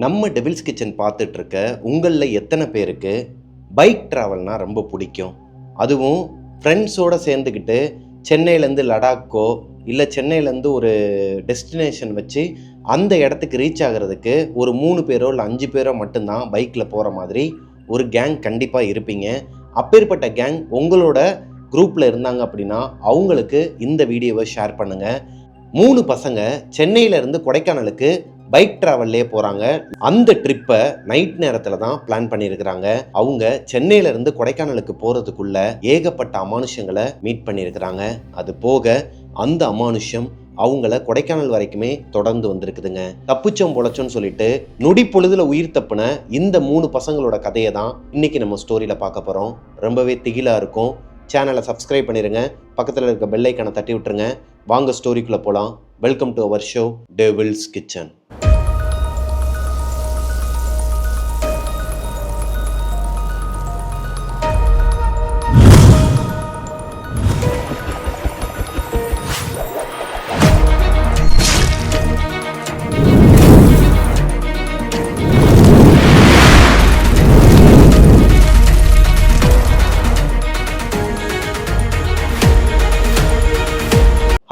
நம்ம devil's kitchen பார்த்துட்ருக்க உங்களில் எத்தனை பேருக்கு பைக் ட்ராவல்னால் ரொம்ப பிடிக்கும்? அதுவும் ஃப்ரெண்ட்ஸோடு சேர்ந்துக்கிட்டு சென்னையிலேருந்து லடாக்கோ இல்லை சென்னையிலேருந்து ஒரு டெஸ்டினேஷன் வச்சு அந்த இடத்துக்கு ரீச் ஆகிறதுக்கு ஒரு 3 பேரோ இல்லை 5 பேரோ மட்டும்தான் பைக்கில் போகிற மாதிரி ஒரு கேங் கண்டிப்பாக இருப்பீங்க. அப்பேற்பட்ட கேங் உங்களோட குரூப்பில் இருந்தாங்க அப்படின்னா அவங்களுக்கு இந்த வீடியோவை ஷேர் பண்ணுங்கள். 3 பசங்க சென்னையிலேருந்து கொடைக்கானலுக்கு பைக் ட்ராவல்லே போகிறாங்க. அந்த ட்ரிப்பை நைட் நேரத்தில் தான் பிளான் பண்ணியிருக்கிறாங்க. அவங்க சென்னையிலேருந்து கொடைக்கானலுக்கு போகிறதுக்குள்ள ஏகப்பட்ட அமானுஷங்களை மீட் பண்ணியிருக்கிறாங்க. அது போக அந்த அமானுஷம் அவங்கள கொடைக்கானல் வரைக்குமே தொடர்ந்து வந்திருக்குதுங்க. தப்புச்சோம் பொழைச்சோன்னு சொல்லிட்டு நொடி பொழுதுல உயிர் தப்புன இந்த 3 பசங்களோட கதையை தான் இன்னைக்கு நம்ம ஸ்டோரியில் பார்க்க போகிறோம். ரொம்பவே திகிலாக இருக்கும். சேனலை சப்ஸ்கிரைப் பண்ணிடுங்க, பக்கத்தில் இருக்க பெல் ஐக்கானை தட்டி விட்டுருங்க. வாங்க ஸ்டோரிக்குள்ளே போகலாம். Welcome to our show Devil's Kitchen.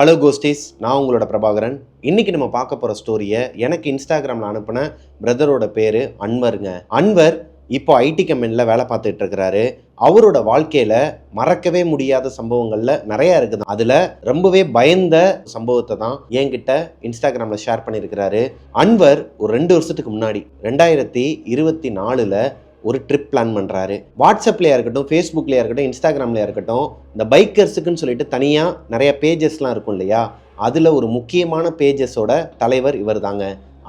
Hello ghosties, நான் உங்களோட பிரபாகரன். இன்றைக்கி நம்ம பார்க்க போகிற ஸ்டோரியை எனக்கு இன்ஸ்டாகிராமில் அனுப்பின பிரதரோட பேர் அன்வருங்க. அன்வர் இப்போ ஐடி கம்பெனியில் வேலை பார்த்துட்டு இருக்கிறாரு. அவரோட வாழ்க்கையில் மறக்கவே முடியாத சம்பவங்களில் நிறையா இருக்குது. அதில் ரொம்பவே பயந்த சம்பவத்தை தான் என்கிட்ட இன்ஸ்டாகிராமில் ஷேர் பண்ணியிருக்கிறாரு. அன்வர் ஒரு 2 வருஷத்துக்கு முன்னாடி 2024 ஒரு ட்ரிப் பிளான் பண்ணுறாரு. வாட்ஸ்அப்லையா இருக்கட்டும், ஃபேஸ்புக்லையா இருக்கட்டும், இன்ஸ்டாகிராம்லையா இருக்கட்டும், இந்த பைக்கர்ஸுக்குன்னு சொல்லிட்டு தனியாக நிறைய பேஜஸ்லாம் இருக்கும் இல்லையா, அதில் ஒரு முக்கியமான பேஜஸோட தலைவர் இவர் தாங்க,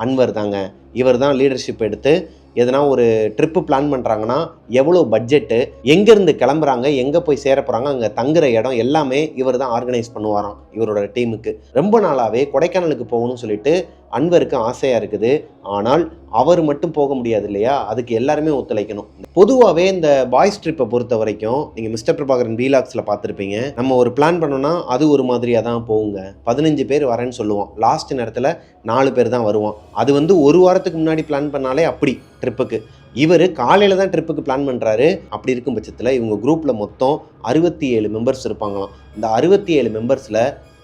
அன்வர் தாங்க. இவர் தான் லீடர்ஷிப் எடுத்து எதனா ஒரு ட்ரிப்பு பிளான் பண்ணுறாங்கன்னா எவ்வளோ பட்ஜெட்டு, எங்கேருந்து கிளம்புறாங்க, எங்கே போய் சேர போகிறாங்க, அங்கே தங்குற இடம் எல்லாமே இவர் தான் ஆர்கனைஸ் பண்ணுவாராம் இவரோட டீமுக்கு. ரொம்ப நாளாகவே கொடைக்கானலுக்கு போகணும்னு சொல்லிட்டு அன்வருக்கு ஆசையாக இருக்குது. ஆனால் அவர் மட்டும் போக முடியாது இல்லையா, அதுக்கு எல்லாருமே ஒத்துழைக்கணும். பொதுவாகவே இந்த பாய்ஸ் ட்ரிப்பை பொறுத்த வரைக்கும் நீங்கள் மிஸ்டர் பிரபாகரன் வீலாக்ஸில் பார்த்துருப்பீங்க. நம்ம ஒரு பிளான் பண்ணோன்னா அது ஒரு மாதிரியாக தான் போகுங்க. 15 பேர் வரேன்னு சொல்லுவோம், லாஸ்ட் நேரத்தில் 4 பேர் தான் வருவோம். அது வந்து ஒரு வாரத்துக்கு முன்னாடி பிளான் பண்ணாலே அப்படி ட்ரிப்புக்கு. இவர் காலையில் தான் ட்ரிப்புக்கு பிளான் பண்ணுறாரு. அப்படி இருக்கும் பட்சத்தில் இவங்க குரூப்பில் மொத்தம் 67 மெம்பர்ஸ் இருப்பாங்களாம். இந்த 67 மெம்பர்ஸில்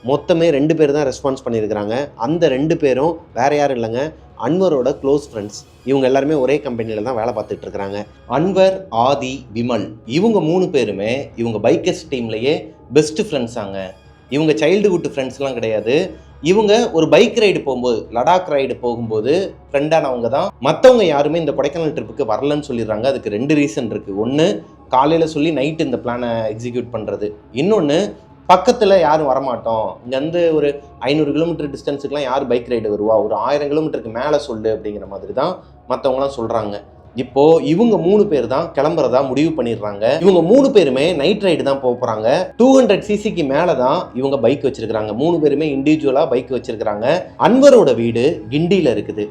மொத்தமே 2 பேர் தான் ரெஸ்பான்ஸ் பண்ணியிருக்கிறாங்க. அந்த 2 பேரும் வேறு யாரும் இல்லைங்க, அன்வரோட க்ளோஸ் ஃப்ரெண்ட்ஸ். இவங்க எல்லாருமே ஒரே கம்பெனியில் தான் வேலை பார்த்துட்டு இருக்கிறாங்க. அன்வர், ஆதி, விமல், இவங்க 3 பேருமே இவங்க பைக்கர்ஸ் டீம்லேயே பெஸ்ட் ஃப்ரெண்ட்ஸாங்க. இவங்க சைல்டுஹுட் ஃப்ரெண்ட்ஸ்லாம் கிடையாது. இவங்க ஒரு பைக் ரைடு போகும்போது, லடாக் ரைடு போகும்போது ஃப்ரெண்டானவங்க தான். மற்றவங்க யாருமே இந்த கொடைக்கானல் ட்ரிப்புக்கு வரலன்னு சொல்லிடுறாங்க. அதுக்கு 2 ரீசன் இருக்குது. ஒன்று, காலையில் சொல்லி நைட்டு இந்த பிளானை எக்ஸிக்யூட் பண்ணுறது. இன்னொன்று, பக்கத்தில் யாரும் வரமாட்டோம், இங்கேருந்து ஒரு 500 கிலோமீட்டர் டிஸ்டன்ஸுக்குலாம் யார் பைக் ரைடு வருவா, ஒரு 1000 கிலோமீட்டருக்கு மேலே சொல்லு அப்படிங்கிற மாதிரி தான் மற்றவங்களாம் சொல்கிறாங்க. இப்போது இவங்க 3 பேர் தான் கிளம்புறதா முடிவு பண்ணிடுறாங்க. இவங்க 3 பேருமே நைட் ரைடு தான் போகிறாங்க. 200 சிசிக்கு மேலே தான் இவங்க பைக் வச்சிருக்கிறாங்க. 3 பேருமே இண்டிவிஜுவலாக பைக் வச்சிருக்கிறாங்க. அன்வரோட வீடு கிண்டியில் இருக்குது,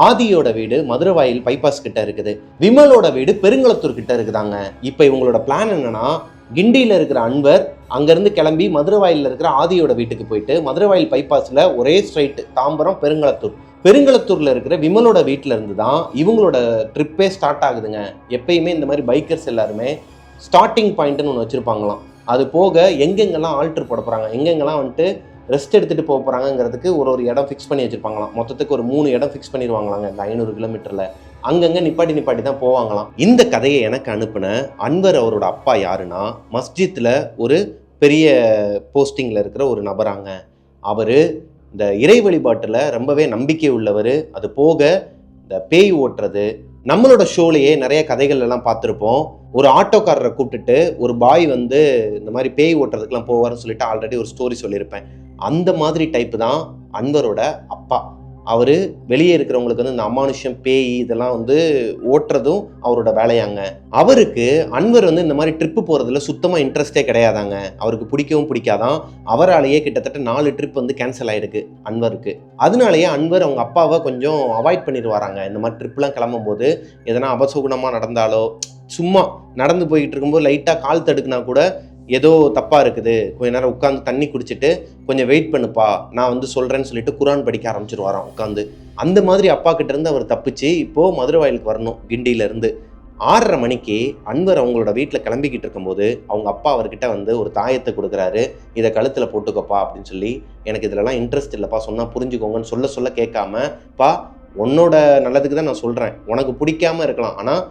ஆதியோட வீடு மதுரவாயில் பைபாஸ் கிட்ட இருக்குது, விமலோட வீடு பெருங்களத்தூர் கிட்ட இருக்குதாங்க. இப்போ இவங்களோட பிளான் என்னன்னா, கிண்டியில் இருக்கிற அன்வர் அங்கேருந்து கிளம்பி மதுரவாயில் இருக்கிற ஆதியோட வீட்டுக்கு போயிட்டு மதுரவாயில் பைபாஸில் ஒரே ஸ்ட்ரைட் தாம்பரம் பெருங்களத்தூரில் இருக்கிற விமலோட வீட்டில் இருந்து தான் இவங்களோட ட்ரிப்பே ஸ்டார்ட் ஆகுதுங்க. எப்பயுமே இந்த மாதிரி பைக்கர்ஸ் எல்லாருமே ஸ்டார்டிங் பாயிண்ட்டுன்னு ஒன்று வச்சுருப்பாங்களாம். அது போக எங்கெங்கெல்லாம் ஆல்ட்ரு போட போகிறாங்க, எங்கெங்கெல்லாம் வந்துட்டு ரெஸ்ட் எடுத்துகிட்டு போக போகிறாங்கிறதுக்கு ஒரு இடம் ஃபிக்ஸ் பண்ணி வச்சுருப்பாங்களாம். மொத்தத்துக்கு ஒரு 3 இடம் ஃபிக்ஸ் பண்ணிடுவாங்களாங்க இந்த 500 கிலோமீட்டரில். அங்கங்கே நிப்பாட்டி தான் போவாங்களாம். இந்த கதையை எனக்கு அனுப்பின அன்வர் அவரோட அப்பா யாருன்னா, மஸ்ஜித்தில் ஒரு பெரிய போஸ்டிங்கில் இருக்கிற ஒரு நபராங்க. அவர் இந்த இறை வழிபாட்டில் ரொம்பவே நம்பிக்கை உள்ளவர். அது போக இந்த பேய் ஓட்டுறது, நம்மளோட ஷோலையே நிறைய கதைகள் எல்லாம் பார்த்துருப்போம். ஒரு ஆட்டோக்காரரை கூப்பிட்டுட்டு ஒரு பாய் வந்து இந்த மாதிரி பேய் ஓட்டுறதுக்கெலாம் போவார்னு சொல்லிட்டு ஆல்ரெடி ஒரு ஸ்டோரி சொல்லியிருப்பேன். அந்த மாதிரி டைப்பு தான் அன்வரோட அப்பா. அவர் வெளியே இருக்கிறவங்களுக்கு வந்து இந்த அமானுஷம், பேய் இதெல்லாம் வந்து ஓட்டுறதும் அவரோட வேலையாங்க. அவருக்கு அன்வர் வந்து இந்த மாதிரி ட்ரிப்பு போகிறதுல சுத்தமாக இன்ட்ரெஸ்டே கிடையாதாங்க. அவருக்கு பிடிக்கவும் பிடிக்காதான். அவராலேயே கிட்டத்தட்ட 4 ட்ரிப் வந்து கேன்சல் ஆகிருக்கு அன்வருக்கு. அதனாலேயே அன்வர் அவங்க அப்பாவை கொஞ்சம் அவாய்ட் பண்ணிடுவாராங்க. இந்த மாதிரி ட்ரிப்லாம் கிளம்பும்போது எதனா அபசகுணமாக நடந்தாலோ, சும்மா நடந்து போய்கிட்டு இருக்கும்போது லைட்டாக கால் தடுக்குனா கூட ஏதோ தப்பாக இருக்குது, கொஞ்ச நேரம் உட்காந்து தண்ணி குடிச்சிட்டு கொஞ்சம் வெயிட் பண்ணுப்பா, நான் வந்து சொல்கிறேன்னு சொல்லிட்டு குரான் படிக்க ஆரம்பிச்சிருவாராம் உட்காந்து. அந்த மாதிரி அப்பா கிட்ட இருந்து அவர் தப்பிச்சு இப்போது மதுரவாயிலுக்கு வரணும் கிண்டியிலேருந்து. 6:30 மணிக்கு அன்வர் அவங்களோட வீட்டில் கிளம்பிக்கிட்டு இருக்கும்போது அவங்க அப்பா அவர்கிட்ட வந்து ஒரு தாயத்தை கொடுக்குறாரு. இதை கழுத்தில் போட்டுக்கப்பா அப்படின்னு சொல்லி. எனக்கு இதிலலாம் இன்ட்ரெஸ்ட் இல்லைப்பா, சொன்னால் புரிஞ்சுக்கோங்கன்னு சொல்ல கேட்காம, பா உன்னோட நல்லதுக்கு தான் நான் சொல்கிறேன், உனக்கு பிடிக்காம இருக்கலாம், ஆனால்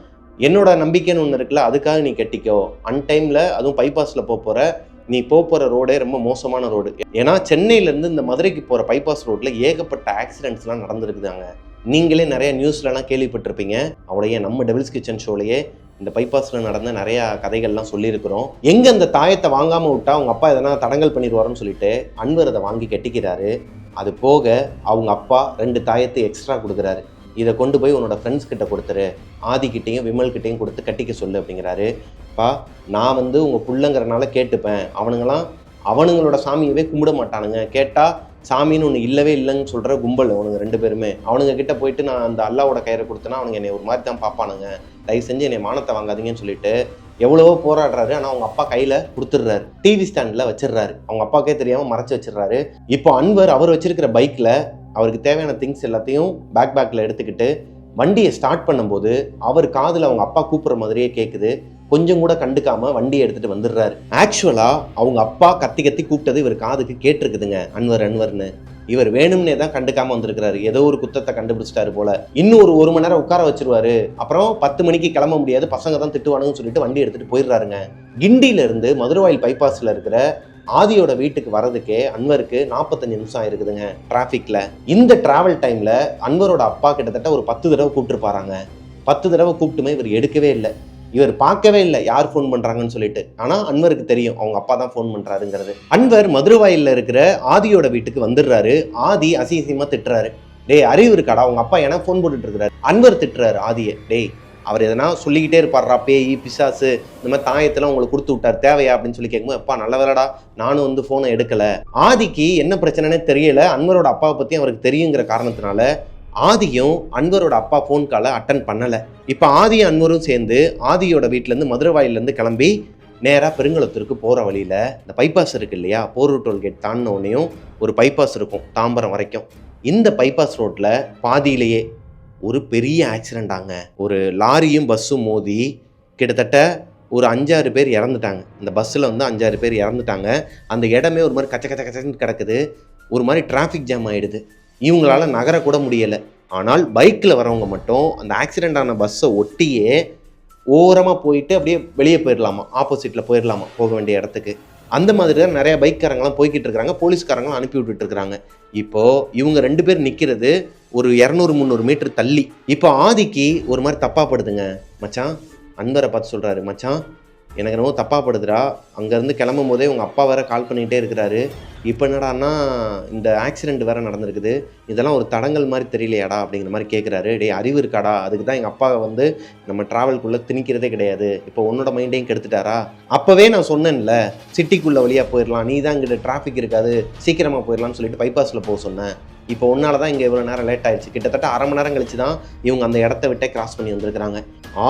என்னோட நம்பிக்கைன்னு ஒன்று இருக்குல்ல, அதுக்காக நீ கட்டிக்கோ. அன்டைமில் அதுவும் பைபாஸில் போகிற நீ போகிற ரோடே ரொம்ப மோசமான ரோடு. ஏன்னா சென்னையிலேருந்து இந்த மதுரைக்கு போகிற பைபாஸ் ரோட்டில் ஏகப்பட்ட ஆக்சிடென்ட்ஸ்லாம் நடந்துருக்குதாங்க. நீங்களே நிறைய நியூஸ்லலாம் கேள்விப்பட்டிருப்பீங்க. அவளையே நம்ம டெவில்ஸ் கிச்சன் ஷோலையே இந்த பைபாஸில் நடந்த நிறையா கதைகள்லாம் சொல்லியிருக்கிறோம். எங்கே அந்த தாயத்தை வாங்காமல் விட்டா அவங்க அப்பா எதனா தடங்கல் பண்ணிடுவாருன்னு சொல்லிட்டு அன்வர் அதை வாங்கி கட்டிக்கிறாரு. அது போக அவங்க அப்பா 2 தாயத்தை எக்ஸ்ட்ரா கொடுக்குறாரு. இதை கொண்டு போய் உன்னோட ஃப்ரெண்ட்ஸ் கிட்ட கொடுத்துரு, ஆதிக்கிட்டையும் விமல்கிட்டையும் கொடுத்து கட்டிக்க சொல்லு அப்படிங்கிறாரு. பா நான் வந்து உங்கள் புள்ளங்கிறனால கேட்டுப்பேன், அவனுங்களோட சாமியவே கும்பிட மாட்டானுங்க, கேட்டால் சாமின்னு ஒன்று இல்லவே இல்லைன்னு சொல்கிற கும்பல் அவனுங்க 2 பேருமே. அவனுங்க கிட்ட போயிட்டு நான் அந்த அல்லாவோட கயிறை கொடுத்தேன்னா அவனுங்க என்னை ஒரு மாதிரி தான் பார்ப்பானுங்க, தயவு செஞ்சு என்னை மானத்தை வாங்காதீங்கன்னு சொல்லிட்டு எவ்வளவோ போராடுறாரு. ஆனால் அவங்க அப்பா கையில் கொடுத்துட்றாரு, டிவி ஸ்டாண்டில் வச்சிடுறாரு, அவங்க அப்பாவுக்கே தெரியாமல் மறைச்சி வச்சிடுறாரு. இப்போ அன்வர் அவர் வச்சிருக்கிற பைக்கில் அவருக்கு தேவையான திங்ஸ் எல்லாத்தையும் பேக்கில் எடுத்துக்கிட்டு வண்டியை ஸ்டார்ட் பண்ணும்போது அவர் காதில் அவங்க அப்பா கூப்பிட்ற மாதிரியே கேட்குது. கொஞ்சம் கூட கண்டுக்காம வண்டியை எடுத்துட்டு வந்துடுறாரு. ஆக்சுவலா அவங்க அப்பா கத்தி கூப்பிட்டது இவர் காதுக்கு கேட்டிருக்குதுங்க, அன்வர்னு. இவர் வேணும்னே தான் கண்டுக்காம வந்திருக்கிறாரு. ஏதோ ஒரு குத்தத்தை கண்டுபிடிச்சிட்டாரு போல. இன்னும் ஒரு மணி நேரம் உட்கார வச்சிருவாரு, அப்புறம் 10 மணிக்கு கிளம்ப முடியாது, பசங்க தான் திட்டுவானுன்னு சொல்லிட்டு வண்டி எடுத்துட்டு போயிடுறாருங்க. கிண்டியில இருந்து மதுரவாயில் பைபாஸ்ல இருக்கிற ஆதியோட வீட்டுக்கு வரதுக்கே அன்வருக்கு 45 நிமிஷம் ஆயிருக்குதுங்க டிராஃபிக்ல. இந்த டிராவல் டைம்ல அன்வரோட அப்பா கிட்டத்தட்ட ஒரு 10 தடவை கூப்பிட்டுருப்பாராங்க. 10 தடவை கூப்பிட்டுமே இவர் எடுக்கவே இல்லை. இவர் பார்க்கவே இல்லை யார் ஃபோன் பண்ணுறாங்கன்னு சொல்லிட்டு. ஆனால் அன்வருக்கு தெரியும் அவங்க அப்பா தான் ஃபோன் பண்ணுறாருங்கிறது. அன்வர் மதுரவாயிலில் இருக்கிற ஆதியோட வீட்டுக்கு வந்துடுறாரு. ஆதி அசிங்கமாக திட்டுறாரு, டேய் அறிவு இருக்காடா, அவங்க அப்பா எனக்கு ஃபோன் போட்டுட்டு இருக்கிறாரு. அன்வர் திட்டுறாரு ஆதியை, டேய் அவர் எதனா சொல்லிக்கிட்டே இருப்பார்ரா, பேய் பிசாசு இந்த மாதிரி தாயத்தெல்லாம் உங்களுக்கு கொடுத்து விட்டார், தேவையா அப்படின்னு சொல்லி கேட்கும்போது, அப்பா நல்ல வேலைடா நானும் வந்து ஃபோனை எடுக்கலை. ஆதிக்கு என்ன பிரச்சனைனே தெரியல, அன்வரோட அப்பாவை பற்றி அவருக்கு தெரியுங்கிற காரணத்தினால ஆதியும் அன்வரோட அப்பா ஃபோன் காலை அட்டன் பண்ணலை. இப்போ ஆதியும் அன்வரும் சேர்ந்து ஆதியோட வீட்டிலேருந்து மதுரவாயிலேருந்து கிளம்பி நேராக பெருங்குளத்தூருக்கு போகிற வழியில் இந்த பைபாஸ் இருக்குது இல்லையா, போரூர் டோல்கேட் தாண்டினோடனையும் ஒரு பைபாஸ் இருக்கும் தாம்பரம் வரைக்கும். இந்த பைபாஸ் ரோட்டில் பாதியிலேயே ஒரு பெரிய ஆக்சிடெண்ட் ஆங்க. ஒரு லாரியும் பஸ்ஸும் மோதி கிட்டத்தட்ட ஒரு 5-6 பேர் இறந்துட்டாங்க. அந்த பஸ்ஸில் வந்து 5-6 பேர் இறந்துட்டாங்க. அந்த இடமே ஒரு மாதிரி கச்சன்னு கிடக்குது, ஒரு மாதிரி டிராஃபிக் ஜாம் ஆகிடுது. இவங்களால நகரக்கூட முடியலை. ஆனால் பைக்கில் வரவங்க மட்டும் அந்த ஆக்சிடெண்ட் ஆன பஸ்ஸை ஒட்டியே ஓரமாக போயிட்டு அப்படியே வெளியே போயிடலாமா, ஆப்போசிட்டில் போயிடலாமா போக வேண்டிய இடத்துக்கு. அந்த மாதிரி தான் நிறைய பைக்காரங்களாம் போய்கிட்டு இருக்கிறாங்க, போலீஸ்காரங்களும் அனுப்பி விட்டுட்டு இருக்கிறாங்க. இப்போது இவங்க 2 பேர் நிற்கிறது ஒரு 200-300 மீட்டர் தள்ளி. இப்போ ஆதிக்கு ஒரு மாதிரி தப்பாக படுதுங்க. மச்சான் அன்பரை பார்த்து சொல்கிறாரு, மச்சான் எனக்கு என்னவோ தப்பாக படுதுடா, அங்கேருந்து கிளம்பும் போதே உங்கள் அப்பா வேறு கால் பண்ணிகிட்டே இருக்கிறாரு, இப்போ என்னடான்னா இந்த ஆக்சிடெண்ட் வேறு நடந்திருக்குது, இதெல்லாம் ஒரு தடங்கல் மாதிரி தெரியலையாடா அப்படிங்கிற மாதிரி கேட்குறாரு. டே அறிவு இருக்காடா, அதுக்கு தான் எங்கள் அப்பா வந்து நம்ம ட்ராவல்குள்ளே திணிக்கிறதே கிடையாது, இப்போ உன்னோட மைண்டையும் கெடுத்துட்டாரா, அப்போவே நான் சொன்னேன்ல சிட்டிக்குள்ளே வழியாக போயிடலாம், நீ தான் இங்கிட்ட டிராஃபிக் இருக்காது சீக்கிரமாக போயிடலாம்னு சொல்லிட்டு பைபாஸில் போக சொன்னேன், இப்போ ஒன்னால தான் இங்கே இவ்வளோ நேரம் லேட் ஆயிடுச்சு. கிட்டத்தட்ட அரை மணி நேரம் கழிச்சு தான் இவங்க அந்த இடத்த விட்டே கிராஸ் பண்ணி வந்திருக்கிறாங்க.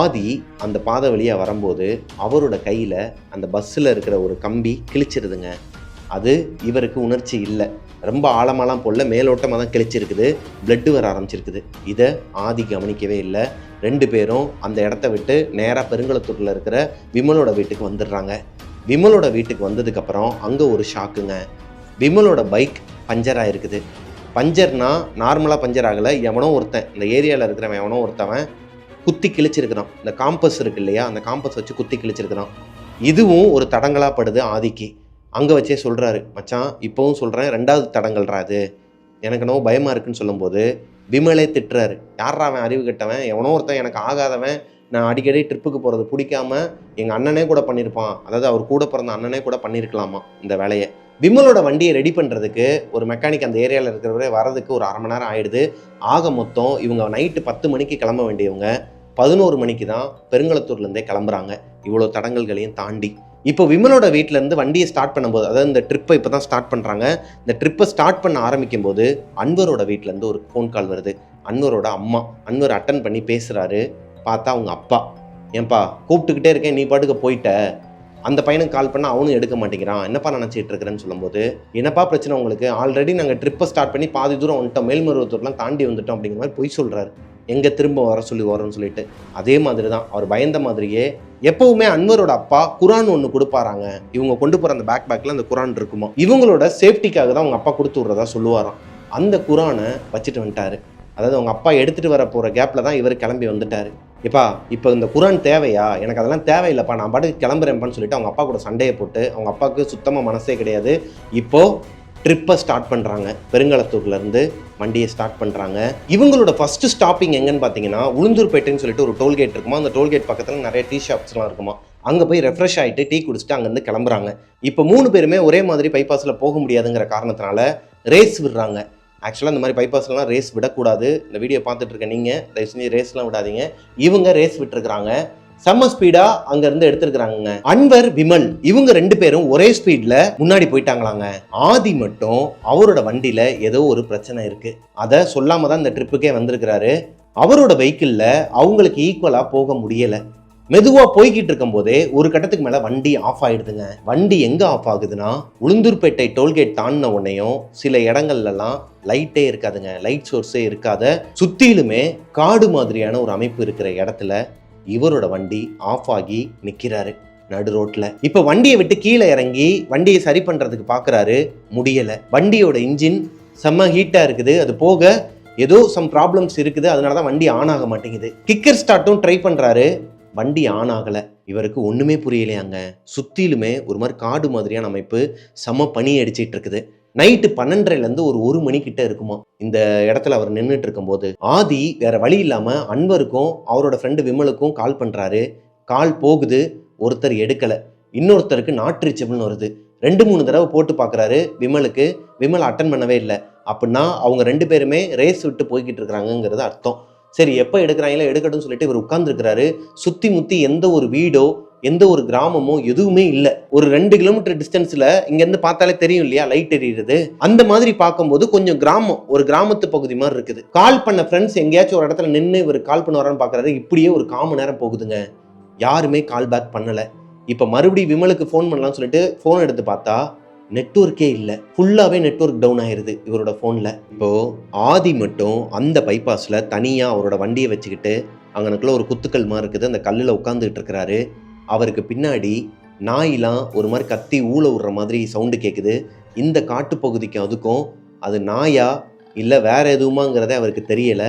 ஆதி அந்த பாதை வழியாக வரும்போது அவரோட கையில் அந்த பஸ்ஸில் இருக்கிற ஒரு கம்பி கிழிச்சிருதுங்க. அது இவருக்கு உணர்ச்சி இல்லை, ரொம்ப ஆழமாலாம் போடல, மேலோட்டமாக தான் கிழிச்சிருக்குது, பிளட்டு வர ஆரம்பிச்சிருக்குது. இதை ஆதி கவனிக்கவே இல்லை. 2 பேரும் அந்த இடத்த விட்டு நேராக பெருங்குளத்தூரில் இருக்கிற விமலோட வீட்டுக்கு வந்துடுறாங்க. விமலோட வீட்டுக்கு வந்ததுக்கப்புறம் அங்கே ஒரு ஷாக்குங்க. விமலோட பைக் பஞ்சர் ஆகிருக்குது. பஞ்சர்னா நார்மலாக பஞ்சர் ஆகலை, எவனோ ஒருத்தன் இந்த ஏரியாவில் இருக்கிறவன் எவனோ ஒருத்தவன் குத்தி கிழிச்சிருக்கிறான். இந்த காம்பஸ் இருக்கு இல்லையா, அந்த காம்பஸ் வச்சு குத்தி கிழிச்சிருக்கிறான். இதுவும் ஒரு தடங்களாக படுது ஆதிக்கு. அங்கே வச்சே சொல்கிறாரு, மச்சான் இப்போவும் சொல்கிறேன் 2வது தடங்கல்றா அது, எனக்கு என்னவோ பயமாக இருக்குன்னு சொல்லும்போது விமலே திட்டுறாரு, யாரா அவன் அறிவு கட்டவன், எவனோ ஒருத்தன் எனக்கு ஆகாதவன், நான் அடிக்கடி ட்ரிப்புக்கு போகிறது பிடிக்காம எங்கள் அண்ணனே கூட பண்ணியிருப்பான், அதாவது அவர் கூட பிறந்த அண்ணனே கூட பண்ணியிருக்கலாமா இந்த வேலையை. விமலோட வண்டியை ரெடி பண்ணுறதுக்கு ஒரு மெக்கானிக் அந்த ஏரியாவில் இருக்கிறவரே வரதுக்கு ஒரு அரை மணி நேரம் ஆகிடுது. ஆக மொத்தம் இவங்க நைட்டு 10 மணிக்கு கிளம்ப வேண்டியவங்க 11 மணிக்கு தான் பெருங்குளத்தூர்லேருந்தே கிளம்புறாங்க. இவ்வளோ தடங்கல்களையும் தாண்டி இப்போ விமலோட வீட்டிலேருந்து வண்டியை ஸ்டார்ட் பண்ணும்போது, அதாவது இந்த ட்ரிப்பை இப்போ தான் ஸ்டார்ட் பண்ணுறாங்க, இந்த ட்ரிப்பை ஸ்டார்ட் பண்ண ஆரம்பிக்கும் போது அன்வரோட வீட்டிலேருந்து ஒரு ஃபோன் கால் வருது. அன்வரோட அம்மா. அன்வர் அட்டன் பண்ணி பேசுகிறாரு. பார்த்தா அவங்க அப்பா, ஏன்பா கூப்பிட்டுக்கிட்டே இருக்கேன் நீ பாட்டுக்கு போயிட்ட, அந்த பையனுக்கு கால் பண்ணால் அவனும் எடுக்க மாட்டேங்கிறான். என்னப்பா நினச்சிட்டு இருக்கிறேன்னு சொல்லும்போது, என்னப்பா பிரச்சனை உங்களுக்கு, ஆல்ரெடி நாங்கள் ட்ரிப்பை ஸ்டார்ட் பண்ணி பாதி தூரம் வந்துட்டோம், மேல்மருவத்தூர்லாம் தாண்டி வந்துட்டோம் அப்படிங்கிற மாதிரி பொய் சொல்கிறாரு. எங்கே திரும்ப வர சொல்லி வரோன்னு சொல்லிட்டு. அதே மாதிரி தான் அவர் பயந்த மாதிரியே எப்பவுமே அன்வரோட அப்பா குரான் ஒன்று கொடுப்பாராங்க. இவங்க கொண்டு போகிற அந்த பேக்கில் அந்த குரான் இருக்குமா, இவங்களோட சேஃப்டிக்காக தான் அவங்க அப்பா கொடுத்து விட்றதா சொல்லுவாராம். அந்த குரானை வச்சுட்டு வந்துட்டாரு. அதாவது அவங்க அப்பா எடுத்துகிட்டு வர போகிற கேப்பில் தான் இவர் கிளம்பி வந்துட்டார். இப்போ இந்த குரான் தேவையா, எனக்கு அதெல்லாம் தேவையில்லைப்பா, நான் பாட்டுக்கு கிளம்புறேன்ப்பான்னு சொல்லிட்டு அவங்க அப்பா கூட சண்டையை போட்டு, அவங்க அப்பாவுக்கு சுத்தமாக மனசே கிடையாது. இப்போது ட்ரிப்பை ஸ்டார்ட் பண்ணுறாங்க. பெருங்களத்தூர்லேருந்து வண்டியை ஸ்டார்ட் பண்ணுறாங்க. இவங்களோட ஃபஸ்ட்டு ஸ்டாப்பிங் எங்கன்னு பார்த்தீங்கன்னா உளுந்தூர்பேட்டைன்னு சொல்லிட்டு ஒரு டோல்கேட் இருக்குமா. அந்த டோல்கேட் பக்கத்தில் நிறைய டீ ஷாப்ஸ்லாம் இருக்குமா. அங்கே போய் ரெஃப்ரெஷ் ஆகிட்டு டீ குடிச்சிட்டு அங்கேருந்து கிளம்புறாங்க. இப்போ 3 பேருமே ஒரே மாதிரி பைபாஸில் போக முடியாதுங்கிற காரணத்தினால ரேஸ் விடுறாங்க. ஆக்சுவலாக இந்த மாதிரி பைபாஸ்லாம் ரேஸ் விடக்கூடாது. இந்த வீடியோ பார்த்துட்டு இருக்க நீங்கள் தயவு செஞ்சு ரேஸ்லாம் விடாதீங்க. இவங்க ரேஸ் விட்டுருக்குறாங்க. செம்ம ஸ்பீடா அங்கேருந்து எடுத்துருக்குறாங்க. அன்வர், விமல் இவங்க 2 பேரும் ஒரே ஸ்பீடில் முன்னாடி போயிட்டாங்களாங்க. ஆதி மட்டும் அவரோட வண்டியில் ஏதோ ஒரு பிரச்சனை இருக்குது. அதை சொல்லாமல் தான் இந்த ட்ரிப்புக்கே வந்திருக்கிறாரு. அவரோட வெஹிக்கிளில் அவங்களுக்கு ஈக்குவலாக போக முடியலை. மெதுவாக போய்கிட்டு இருக்கும் போதே ஒரு கட்டத்துக்கு மேலே வண்டி ஆஃப் ஆயிடுதுங்க. வண்டி எங்கே ஆஃப் ஆகுதுன்னா உளுந்தூர்பேட்டை டோல்கேட் தாண்டின உடனேயும் சில இடங்கள்லாம் லைட்டே இருக்காதுங்க, லைட் சோர்ஸே இருக்காத, சுற்றிலுமே காடு மாதிரியான ஒரு அமைப்பு இருக்கிற இடத்துல இவரோட வண்டி ஆஃப் ஆகி நிற்கிறாரு நடு ரோட்டில். இப்போ வண்டியை விட்டு கீழே இறங்கி வண்டியை சரி பண்ணுறதுக்கு பார்க்குறாரு, முடியலை. வண்டியோட இன்ஜின் செம்ம ஹீட்டாக இருக்குது. அது போக ஏதோ சம் ப்ராப்ளம்ஸ் இருக்குது, அதனால தான் வண்டி ஆன் ஆக மாட்டேங்குது. கிக்கர் ஸ்டார்ட்டும் ட்ரை பண்ணுறாரு, வண்டி ஆன் ஆகலை. இவருக்கு ஒன்றுமே புரியலையாங்க. சுற்றிலுமே ஒரு மாதிரி காடு மாதிரியான அமைப்பு, செம்ம பனி அடிச்சிட்டு இருக்குது. நைட்டு 12:30லேருந்து ஒரு 1 மணிக்கிட்ட இருக்குமா இந்த இடத்துல அவர் நின்றுட்டு இருக்கும்போது. ஆதி வேற வழி இல்லாமல் அன்வருக்கும் அவரோட ஃப்ரெண்டு விமலுக்கும் கால் பண்ணுறாரு. கால் போகுது, ஒருத்தர் எடுக்கலை. இன்னொருத்தருக்கு நாட் ரீச்சபிள்னு வருது. 2-3 தடவை போட்டு பார்க்குறாரு விமலுக்கு. விமல் அட்டன் பண்ணவே இல்லை. அப்படின்னா அவங்க 2 பேருமே ரேஸ் விட்டு போய்கிட்டு இருக்கிறாங்கிறது அர்த்தம். சரி, எப்போ எடுக்கிறாங்களோ எடுக்கட்டும்னு சொல்லிட்டு இவர் உட்கார்ந்துருக்கிறாரு. சுற்றி முற்றி எந்த ஒரு வீடோ எந்த ஒரு கிராமமோ எதுவுமே இல்லை. ஒரு 2 கிலோமீட்டர் டிஸ்டன்ஸில் இங்கேருந்து பார்த்தாலே தெரியும் இல்லையா லைட் எரியுது. அந்த மாதிரி பார்க்கும்போது கொஞ்சம் கிராமம், ஒரு கிராமத்து பகுதி மாதிரி இருக்குது. கால் பண்ண ஃப்ரெண்ட்ஸ் எங்கேயாச்சும் ஒரு இடத்துல நின்று இவர் கால் பண்ண வரான்னு பார்க்குறாரு. இப்படியே ஒரு 1/4 மணி நேரம் போகுதுங்க. யாருமே கால் பேக் பண்ணலை. இப்போ மறுபடியும் விமலுக்கு ஃபோன் பண்ணலாம்னு சொல்லிட்டு ஃபோன் எடுத்து பார்த்தா நெட்வொர்க்கே இல்லை. ஃபுல்லாகவே நெட்வொர்க் டவுன் ஆயிடுது இவரோட ஃபோனில். இப்போது ஆதி மட்டும் அந்த பைபாஸில் தனியாக அவரோட வண்டியை வச்சுக்கிட்டு அங்கனக்குள்ள ஒரு குத்துக்கல் மாதிரி இருக்குது, அந்த கல்லில் உட்காந்துக்கிட்டு இருக்கிறாரு. அவருக்கு பின்னாடி நாயெலாம் ஒரு மாதிரி கத்தி ஊழ விடுற மாதிரி சவுண்டு கேட்குது. இந்த காட்டுப்பகுதிக்கும் அதுக்கும் அது நாயா இல்லை வேற எதுவுமாங்கிறதே அவருக்கு தெரியலை.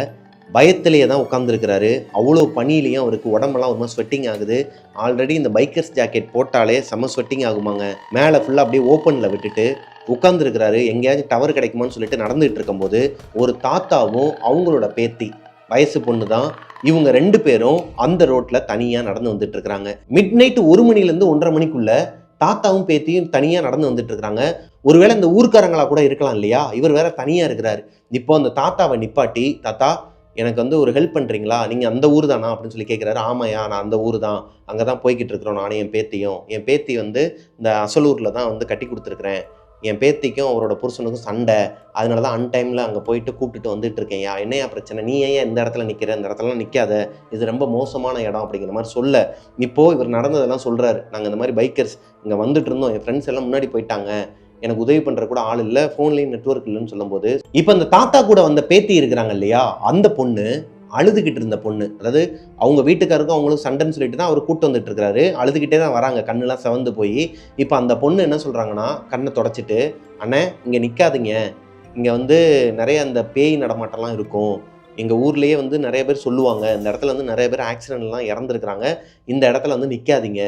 பயத்திலேயே தான் உட்காந்துருக்கிறாரு. அவ்வளோ பனியிலையும் அவருக்கு உடம்பெல்லாம் ஒரு மாதிரி ஸ்வெட்டிங் ஆகுது. ஆல்ரெடி இந்த பைக்கர்ஸ் ஜாக்கெட் போட்டாலே செம்ம ஸ்வெட்டிங் ஆகுமாங்க. மேலே ஃபுல்லாக அப்படியே ஓப்பனில் விட்டுட்டு உட்காந்துருக்கிறாரு. எங்கேயாச்சும் டவர் கிடைக்குமான்னு சொல்லிட்டு நடந்துகிட்டு இருக்கும்போது ஒரு தாத்தாவும் அவங்களோட பேத்தி, வயசு பொண்ணு தான், இவங்க 2 பேரும் அந்த ரோட்டில் தனியாக நடந்து வந்துட்டு இருக்கிறாங்க. மிட் நைட்டு 1 மணிலேருந்து 1:30 மணிக்குள்ள தாத்தாவும் பேத்தியும் தனியாக நடந்து வந்துட்டு இருக்கிறாங்க. ஒருவேளை இந்த ஊர்க்காரங்களா கூட இருக்கலாம் இல்லையா, இவர் வேற தனியாக இருக்கிறாரு. இப்போ அந்த தாத்தாவை நிப்பாட்டி, தாத்தா எனக்கு ஒரு ஹெல்ப் பண்ணுறீங்களா, நீங்கள் அந்த ஊர் தானா அப்படின்னு சொல்லி கேட்குறாரு. ஆமாயா, நான் அந்த ஊர் தான், அங்கே தான் போய்கிட்டு இருக்கிறோம் நானும் என் பேத்தியும். என் பேத்தி இந்த அசலூரில் தான் கட்டி கொடுத்துருக்குறேன். என் பேத்திக்கும் அவரோட புருஷனுக்கும் சண்டை, அதனால தான் அன்டைமில் அங்கே போயிட்டு கூப்பிட்டுட்டு வந்துட்டு இருக்கேன்யா. என்னையா பிரச்சனை, நீ ஏன் இந்த இடத்துல நிற்கிற, இந்த இடத்துலலாம் நிற்காத, இது ரொம்ப மோசமான இடம் அப்படிங்கிற மாதிரி சொல்ல. இப்போது இவர் நடந்ததெல்லாம் சொல்கிறாரு. நாங்கள் இந்த மாதிரி பைக்கர்ஸ் இங்கே வந்துட்டு இருந்தோம், என் ஃப்ரெண்ட்ஸ் எல்லாம் முன்னாடி போயிட்டாங்க, எனக்கு உதவி பண்ணுற கூட ஆள் இல்லை, ஃபோன்லேயும் நெட்வொர்க் இல்லைன்னு சொல்லும்போது, இப்போ அந்த தாத்தா கூட வந்த பேத்தி இருக்கிறாங்க இல்லையா, அந்த பொண்ணு அழுதுகிட்டு இருந்த பொண்ணு, அதாவது அவங்க வீட்டுக்காருக்கும் அவங்களும் சண்டைன்னு சொல்லிட்டு தான் அவர் கூட்டு வந்துட்டு இருக்கிறாரு. அழுதுகிட்டே தான் வராங்க, கண்ணெல்லாம் செவந்து போய். இப்போ அந்த பொண்ணு என்ன சொல்கிறாங்கன்னா, கண்ணை தொடச்சிட்டு, அண்ணே இங்கே நிற்காதீங்க, இங்கே நிறைய அந்த பேய் நடமாட்டம்லாம் இருக்கும், எங்கள் ஊர்லேயே நிறைய பேர் சொல்லுவாங்க, இந்த இடத்துல நிறைய பேர் ஆக்சிடென்ட்லாம் இறந்துருக்குறாங்க, இந்த இடத்துல நிற்காதீங்க,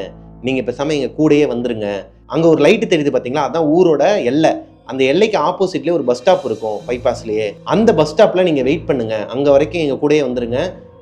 நீங்கள் பேசாமல் எங்கள் கூடயே வந்துருங்க. அங்கே ஒரு லைட்டு தெரியுது பார்த்தீங்களா, அதான் ஊரோட எல்லை. அந்த எல்லைக்கு ஆப்போசிட்லேயே ஒரு பஸ் ஸ்டாப் இருக்கும் பைபாஸ்லேயே. அந்த பஸ் ஸ்டாப்பில் நீங்கள் வெயிட் பண்ணுங்கள், அங்கே வரைக்கும் எங்கள் கூடயே வந்துருங்க,